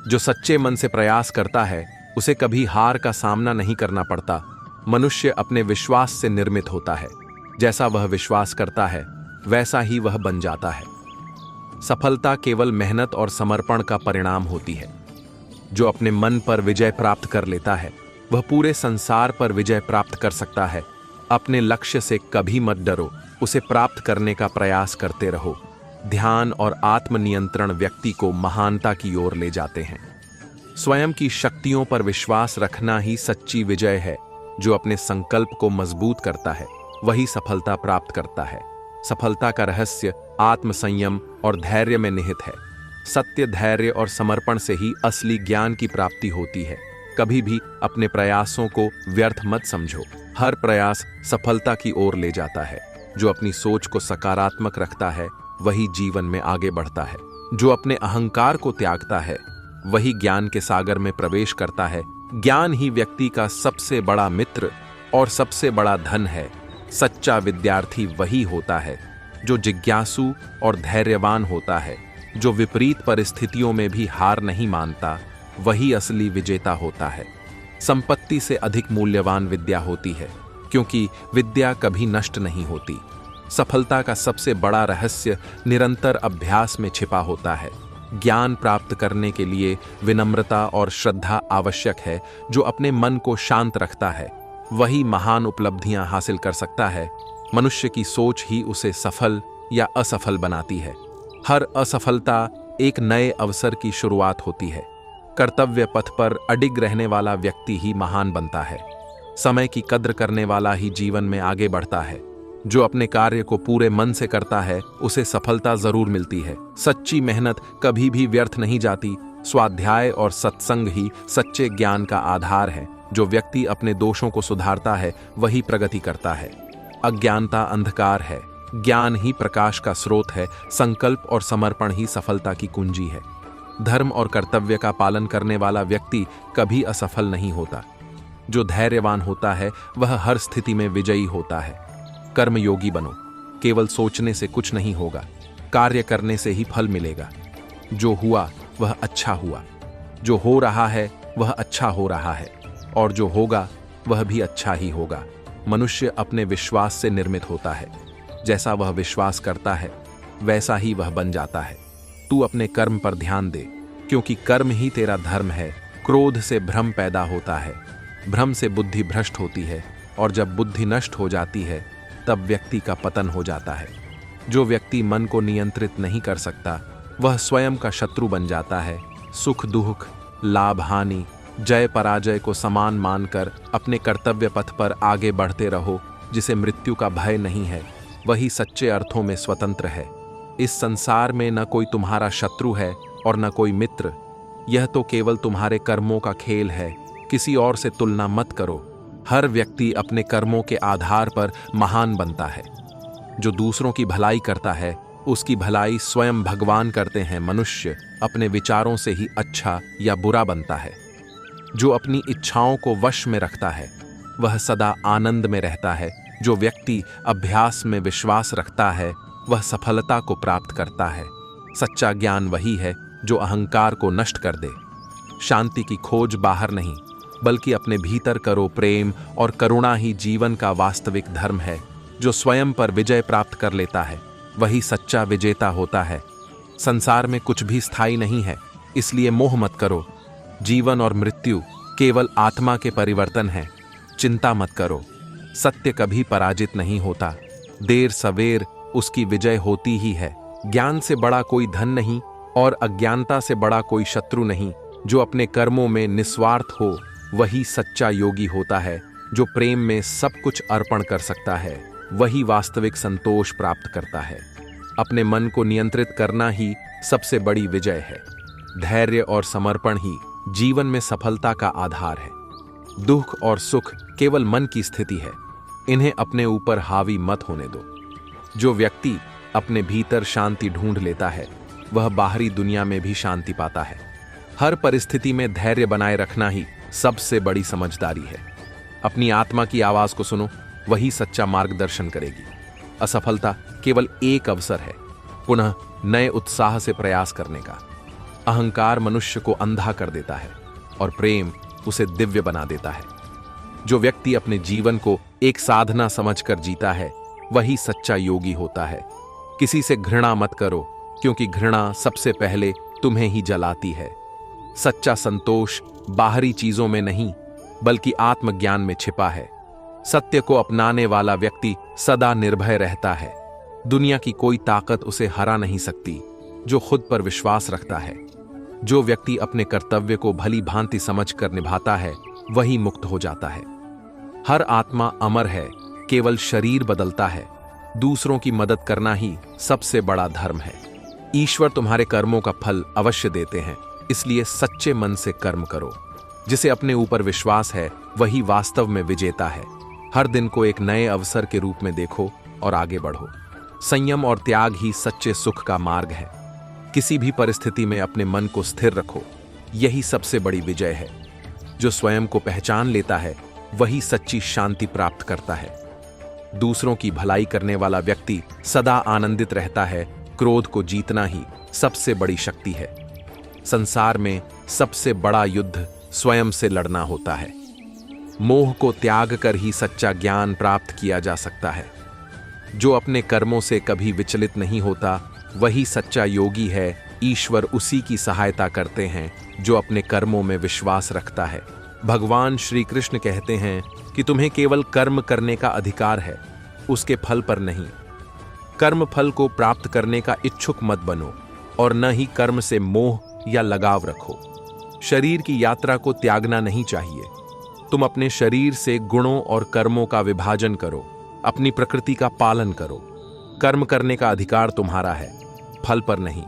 जो सच्चे मन से प्रयास करता है उसे कभी हार का सामना नहीं करना पड़ता। मनुष्य अपने विश्वास से निर्मित होता है। जैसा वह विश्वास करता है वैसा ही वह बन जाता है। सफलता केवल मेहनत और समर्पण का परिणाम होती है। जो अपने मन पर विजय प्राप्त कर लेता है वह पूरे संसार पर विजय प्राप्त कर सकता है। अपने लक्ष्य से कभी मत डरो, उसे प्राप्त करने का प्रयास करते रहो। ध्यान और आत्मनियंत्रण व्यक्ति को महानता की ओर ले जाते हैं। स्वयं की शक्तियों पर विश्वास रखना ही सच्ची विजय है। जो अपने संकल्प को मजबूत करता है वही सफलता प्राप्त करता है। सफलता का रहस्य आत्मसंयम और धैर्य में निहित है। सत्य, धैर्य और समर्पण से ही असली ज्ञान की प्राप्ति होती है। कभी भी अपने प्रयासों को व्यर्थ मत समझो। हर प्रयास सफलता की ओर ले जाता है। जो अपनी सोच को सकारात्मक रखता है वही जीवन में आगे बढ़ता है। जो अपने अहंकार को त्यागता है वही ज्ञान के सागर में प्रवेश करता है। ज्ञान ही व्यक्ति का सबसे बड़ा मित्र और सबसे बड़ा धन है। सच्चा विद्यार्थी वही होता है जो जिज्ञासु और धैर्यवान होता है। जो विपरीत परिस्थितियों में भी हार नहीं मानता वही असली विजेता होता है। संपत्ति से अधिक मूल्यवान विद्या होती है, क्योंकि विद्या कभी नष्ट नहीं होती। सफलता का सबसे बड़ा रहस्य निरंतर अभ्यास में छिपा होता है। ज्ञान प्राप्त करने के लिए विनम्रता और श्रद्धा आवश्यक है। जो अपने मन को शांत रखता है वही महान उपलब्धियां हासिल कर सकता है। मनुष्य की सोच ही उसे सफल या असफल बनाती है। हर असफलता एक नए अवसर की शुरुआत होती है। कर्तव्य पथ पर अडिग रहने वाला व्यक्ति ही महान बनता है। समय की कद्र करने वाला ही जीवन में आगे बढ़ता है। जो अपने कार्य को पूरे मन से करता है उसे सफलता जरूर मिलती है। सच्ची मेहनत कभी भी व्यर्थ नहीं जाती। स्वाध्याय और सत्संग ही सच्चे ज्ञान का आधार है। जो व्यक्ति अपने दोषों को सुधारता है वही प्रगति करता है। अज्ञानता अंधकार है, ज्ञान ही प्रकाश का स्रोत है। संकल्प और समर्पण ही सफलता की कुंजी है। धर्म और कर्तव्य का पालन करने वाला व्यक्ति कभी असफल नहीं होता। जो धैर्यवान होता है वह हर स्थिति में विजयी होता है। कर्मयोगी बनो। केवल सोचने से कुछ नहीं होगा, कार्य करने से ही फल मिलेगा। जो हुआ वह अच्छा हुआ, जो हो रहा है वह अच्छा हो रहा है, और जो होगा वह भी अच्छा ही होगा। मनुष्य अपने विश्वास से निर्मित होता है। जैसा वह विश्वास करता है वैसा ही वह बन जाता है। तू अपने कर्म पर ध्यान दे, क्योंकि कर्म ही तेरा धर्म है। क्रोध से भ्रम पैदा होता है, भ्रम से बुद्धि भ्रष्ट होती है, और जब बुद्धि नष्ट हो जाती है तब व्यक्ति का पतन हो जाता है। जो व्यक्ति मन को नियंत्रित नहीं कर सकता वह स्वयं का शत्रु बन जाता है। सुख दुख, लाभ हानि, जय पराजय को समान मानकर अपने कर्तव्य पथ पर आगे बढ़ते रहो। जिसे मृत्यु का भय नहीं है वही सच्चे अर्थों में स्वतंत्र है। इस संसार में न कोई तुम्हारा शत्रु है और न कोई मित्र। यह तो केवल तुम्हारे कर्मों का खेल है। किसी और से तुलना मत करो। हर व्यक्ति अपने कर्मों के आधार पर महान बनता है। जो दूसरों की भलाई करता है उसकी भलाई स्वयं भगवान करते हैं। मनुष्य अपने विचारों से ही अच्छा या बुरा बनता है। जो अपनी इच्छाओं को वश में रखता है वह सदा आनंद में रहता है। जो व्यक्ति अभ्यास में विश्वास रखता है वह सफलता को प्राप्त करता है। सच्चा ज्ञान वही है जो अहंकार को नष्ट कर दे। शांति की खोज बाहर नहीं बल्कि अपने भीतर करो। प्रेम और करुणा ही जीवन का वास्तविक धर्म है। जो स्वयं पर विजय प्राप्त कर लेता है वही सच्चा विजेता होता है। संसार में कुछ भी स्थायी नहीं है, इसलिए मोह मत करो। जीवन और मृत्यु केवल आत्मा के परिवर्तन है। चिंता मत करो। सत्य कभी पराजित नहीं होता। देर सवेर उसकी विजय होती ही है। ज्ञान से बड़ा कोई धन नहीं और अज्ञानता से बड़ा कोई शत्रु नहीं। जो अपने कर्मों में निस्वार्थ हो वही सच्चा योगी होता है। जो प्रेम में सब कुछ अर्पण कर सकता है वही वास्तविक संतोष प्राप्त करता है। अपने मन को नियंत्रित करना ही सबसे बड़ी विजय है। धैर्य और समर्पण ही जीवन में सफलता का आधार है। दुख और सुख केवल मन की स्थिति है, इन्हें अपने ऊपर हावी मत होने दो। जो व्यक्ति अपने भीतर शांति ढूंढ लेता है वह बाहरी दुनिया में भी शांति पाता है। हर परिस्थिति में धैर्य बनाए रखना ही सबसे बड़ी समझदारी है। अपनी आत्मा की आवाज को सुनो, वही सच्चा मार्गदर्शन करेगी। असफलता केवल एक अवसर है पुनः नए उत्साह से प्रयास करने का। अहंकार मनुष्य को अंधा कर देता है और प्रेम उसे दिव्य बना देता है। जो व्यक्ति अपने जीवन को एक साधना समझकर जीता है वही सच्चा योगी होता है। किसी से घृणा मत करो, क्योंकि घृणा सबसे पहले तुम्हें ही जलाती है। सच्चा संतोष बाहरी चीजों में नहीं बल्कि आत्मज्ञान में छिपा है। सत्य को अपनाने वाला व्यक्ति सदा निर्भय रहता है। दुनिया की कोई ताकत उसे हरा नहीं सकती जो खुद पर विश्वास रखता है। जो व्यक्ति अपने कर्तव्य को भली भांति समझकर निभाता है वही मुक्त हो जाता है। हर आत्मा अमर है, केवल शरीर बदलता है। दूसरों की मदद करना ही सबसे बड़ा धर्म है। ईश्वर तुम्हारे कर्मों का फल अवश्य देते हैं, इसलिए सच्चे मन से कर्म करो। जिसे अपने ऊपर विश्वास है वही वास्तव में विजेता है। हर दिन को एक नए अवसर के रूप में देखो और आगे बढ़ो। संयम और त्याग ही सच्चे सुख का मार्ग है। किसी भी परिस्थिति में अपने मन को स्थिर रखो, यही सबसे बड़ी विजय है। जो स्वयं को पहचान लेता है वही सच्ची शांति प्राप्त करता है। दूसरों की भलाई करने वाला व्यक्ति सदा आनंदित रहता है। क्रोध को जीतना ही सबसे बड़ी शक्ति है। संसार में सबसे बड़ा युद्ध स्वयं से लड़ना होता है। मोह को त्याग कर ही सच्चा ज्ञान प्राप्त किया जा सकता है। जो अपने कर्मों से कभी विचलित नहीं होता वही सच्चा योगी है। ईश्वर उसी की सहायता करते हैं जो अपने कर्मों में विश्वास रखता है। भगवान श्री कृष्ण कहते हैं कि तुम्हें केवल कर्म करने का अधिकार है, उसके फल पर नहीं। कर्म फल को प्राप्त करने का इच्छुक मत बनो और न ही कर्म से मोह या लगाव रखो। शरीर की यात्रा को त्यागना नहीं चाहिए। तुम अपने शरीर से गुणों और कर्मों का विभाजन करो, अपनी प्रकृति का पालन करो। कर्म करने का अधिकार तुम्हारा है, फल पर नहीं।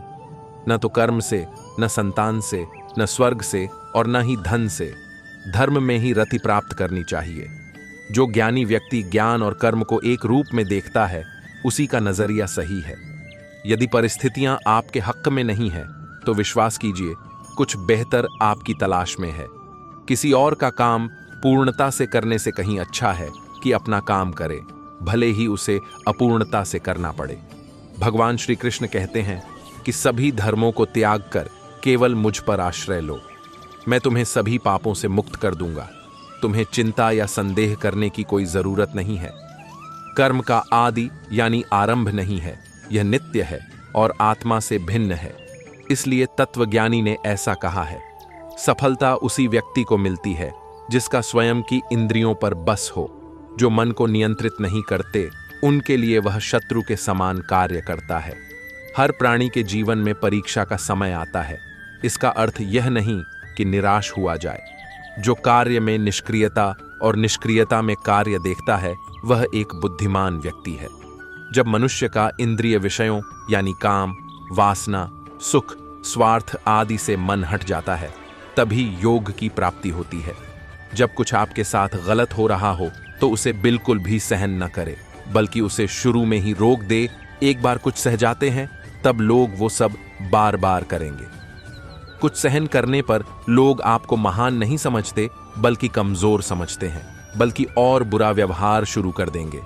न तो कर्म से, न संतान से, न स्वर्ग से और न ही धन से। धर्म में ही रति प्राप्त करनी चाहिए। जो ज्ञानी व्यक्ति ज्ञान और कर्म को एक रूप में देखता है उसी का नजरिया सही है। यदि परिस्थितियां आपके हक में नहीं है तो विश्वास कीजिए कुछ बेहतर आपकी तलाश में है। किसी और का काम पूर्णता से करने से कहीं अच्छा है कि अपना काम करे, भले ही उसे अपूर्णता से करना पड़े। भगवान श्री कृष्ण कहते हैं कि सभी धर्मों को त्याग कर केवल मुझ पर आश्रय लो, मैं तुम्हें सभी पापों से मुक्त कर दूंगा। तुम्हें चिंता या संदेह करने की कोई जरूरत नहीं है। कर्म का आदि यानी आरंभ नहीं है, यह नित्य है और आत्मा से भिन्न है। इसलिए तत्वज्ञानी ने ऐसा कहा है, सफलता उसी व्यक्ति को मिलती है जिसका स्वयं की इंद्रियों पर बस हो। जो मन को नियंत्रित नहीं करते उनके लिए वह शत्रु के समान कार्य करता है। हर प्राणी के जीवन में परीक्षा का समय आता है। इसका अर्थ यह नहीं कि निराश हुआ जाए। जो कार्य में निष्क्रियता और निष्क्रियता में कार्य देखता है वह एक बुद्धिमान व्यक्ति है। जब मनुष्य का इंद्रिय विषयों यानी काम, वासना, सुख, स्वार्थ आदि से मन हट जाता है तभी योग की प्राप्ति होती है। जब कुछ आपके साथ गलत हो रहा हो तो उसे बिल्कुल भी सहन न करे, बल्कि उसे शुरू में ही रोक दे। एक बार कुछ सह जाते हैं तब लोग वो सब बार बार करेंगे। कुछ सहन करने पर लोग आपको महान नहीं समझते बल्कि कमजोर समझते हैं, बल्कि और बुरा व्यवहार शुरू कर देंगे।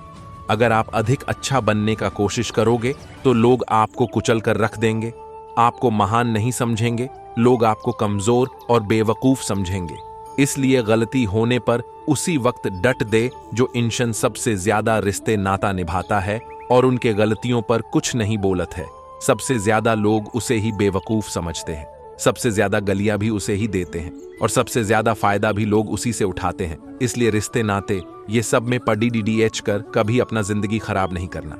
अगर आप अधिक अच्छा बनने का कोशिश करोगे तो लोग आपको कुचल कर रख देंगे। आपको महान नहीं समझेंगे, लोग आपको कमजोर और बेवकूफ समझेंगे। इसलिए गलती होने पर उसी वक्त डट दे जो इंसान सबसे ज्यादा रिश्ते नाता निभाता है और उनके गलतियों पर कुछ नहीं बोलत है। सबसे ज्यादा लोग उसे ही बेवकूफ समझते हैं, सबसे ज्यादा गलियां भी उसे ही देते हैं और सबसे ज्यादा फायदा भी लोग उसी से उठाते हैं। इसलिए रिश्ते नाते ये सब में पड़ी कर कभी अपना जिंदगी खराब नहीं करना।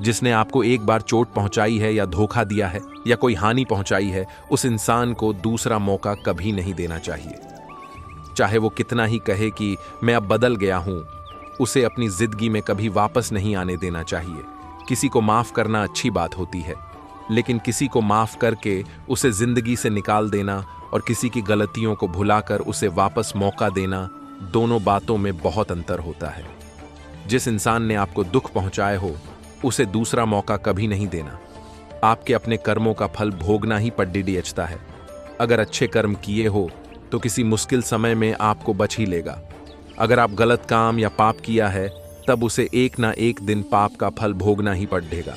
जिसने आपको एक बार चोट पहुंचाई है या धोखा दिया है या कोई हानि पहुंचाई है, उस इंसान को दूसरा मौका कभी नहीं देना चाहिए। चाहे वो कितना ही कहे कि मैं अब बदल गया हूं, उसे अपनी जिंदगी में कभी वापस नहीं आने देना चाहिए। किसी को माफ करना अच्छी बात होती है, लेकिन किसी को माफ करके उसे जिंदगी से निकाल देना और किसी की गलतियों को भुलाकर उसे वापस मौका देना, दोनों बातों में बहुत अंतर होता है। जिस इंसान ने आपको दुख पहुंचाए हो, उसे दूसरा मौका कभी नहीं देना। आपके अपने कर्मों का फल भोगना ही पड्डीडीएचता है। अगर अच्छे कर्म किए हो तो किसी मुश्किल समय में आपको बच ही लेगा। अगर आप गलत काम या पाप किया है, तब उसे एक ना एक दिन पाप का फल भोगना ही पड़ेगा।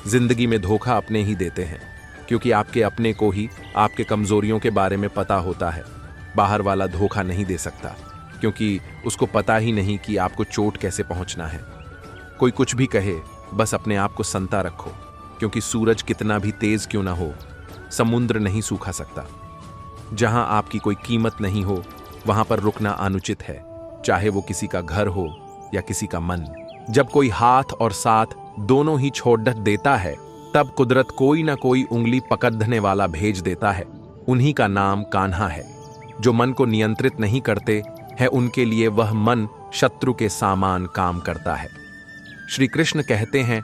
जिंदगी में धोखा अपने ही देते हैं, क्योंकि आपके अपने को ही आपके कमजोरियों के बारे में पता होता है। बाहर वाला धोखा नहीं दे सकता, क्योंकि उसको पता ही नहीं कि आपको चोट कैसे पहुंचना है। कोई कुछ भी कहे, बस अपने आप को संता रखो, क्योंकि सूरज कितना भी तेज क्यों ना हो, समुद्र नहीं सूखा सकता। जहां आपकी कोई कीमत नहीं हो, वहां पर रुकना अनुचित है, चाहे वो किसी का घर हो या किसी का मन। जब कोई हाथ और साथ दोनों ही छोड़ देता है, तब कुदरत कोई ना कोई उंगली पकड़ने वाला भेज देता है। उन्हीं का नाम कान्हा है। जो मन को नियंत्रित नहीं करते हैं, उनके लिए वह मन शत्रु के सामान काम करता है। श्री कृष्ण कहते हैं,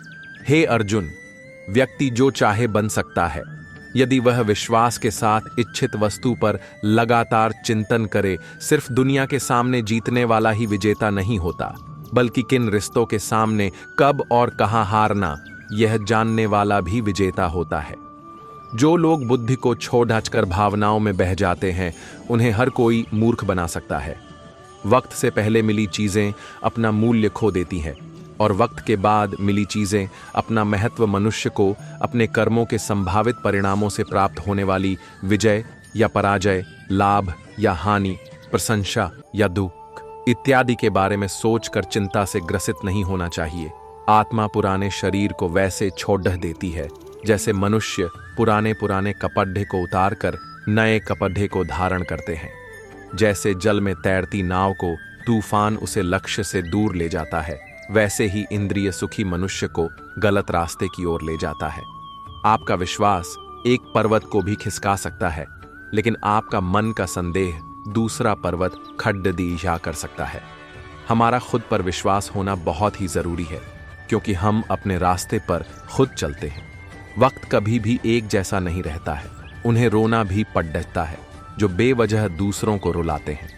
हे अर्जुन, व्यक्ति जो चाहे बन सकता है, यदि वह विश्वास के साथ इच्छित वस्तु पर लगातार चिंतन करे। सिर्फ दुनिया के सामने जीतने वाला ही विजेता नहीं होता, बल्कि किन रिश्तों के सामने कब और कहां हारना, यह जानने वाला भी विजेता होता है। जो लोग बुद्धि को छोड़-ढाचकर भावनाओं में बह जाते हैं, उन्हें हर कोई मूर्ख बना सकता है। वक्त से पहले मिली चीजें अपना मूल्य खो देती हैं, और वक्त के बाद मिली चीजें अपना महत्व मनुष्य को अपने कर्मों के संभावित परिणामों से प्राप्त होने वाली विजय या पराजय, लाभ या हानि, प्रशंसा या दुख इत्यादि के बारे में सोचकर चिंता से ग्रसित नहीं होना चाहिए। आत्मा पुराने शरीर को वैसे छोड़ देती है जैसे मनुष्य पुराने पुराने कपड़े को उतारकर नए कपड़े को धारण करते हैं। जैसे जल में तैरती नाव को तूफान उसे लक्ष्य से दूर ले जाता है, वैसे ही इंद्रिय सुखी मनुष्य को गलत रास्ते की ओर ले जाता है। आपका विश्वास एक पर्वत को भी खिसका सकता है, लेकिन आपका मन का संदेह दूसरा पर्वत खड्ड कर सकता है। हमारा खुद पर विश्वास होना बहुत ही जरूरी है, क्योंकि हम अपने रास्ते पर खुद चलते हैं। वक्त कभी भी एक जैसा नहीं रहता है। उन्हें रोना भी पड़ता है जो बेवजह दूसरों को रुलाते हैं।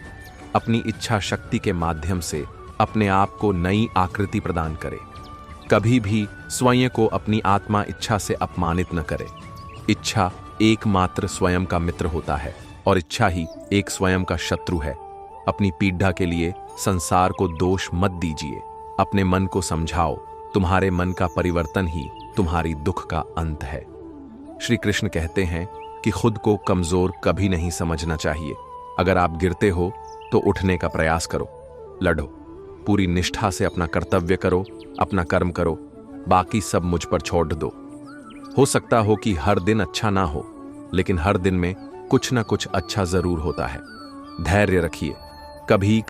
अपनी इच्छा शक्ति के माध्यम से अपने आप को नई आकृति प्रदान करे। कभी भी स्वयं को अपनी आत्मा इच्छा से अपमानित न करे। इच्छा एकमात्र स्वयं का मित्र होता है और इच्छा ही एक स्वयं का शत्रु है। अपनी पीड़ा के लिए संसार को दोष मत दीजिए। अपने मन को समझाओ, तुम्हारे मन का परिवर्तन ही तुम्हारी दुख का अंत है। श्री कृष्ण कहते हैं कि खुद को कमजोर कभी नहीं समझना चाहिए। अगर आप गिरते हो तो उठने का प्रयास करो, लड़ो, पूरी निष्ठा से अपना कर्तव्य करो, अपना कर्म करो, बाकी सब मुझ पर छोड़ दो। हो सकता हो कि हर दिन अच्छा ना हो, लेकिन हर दिन में कुछ ना कुछ अच्छा जरूर होता है। धैर्य रखिए। कभी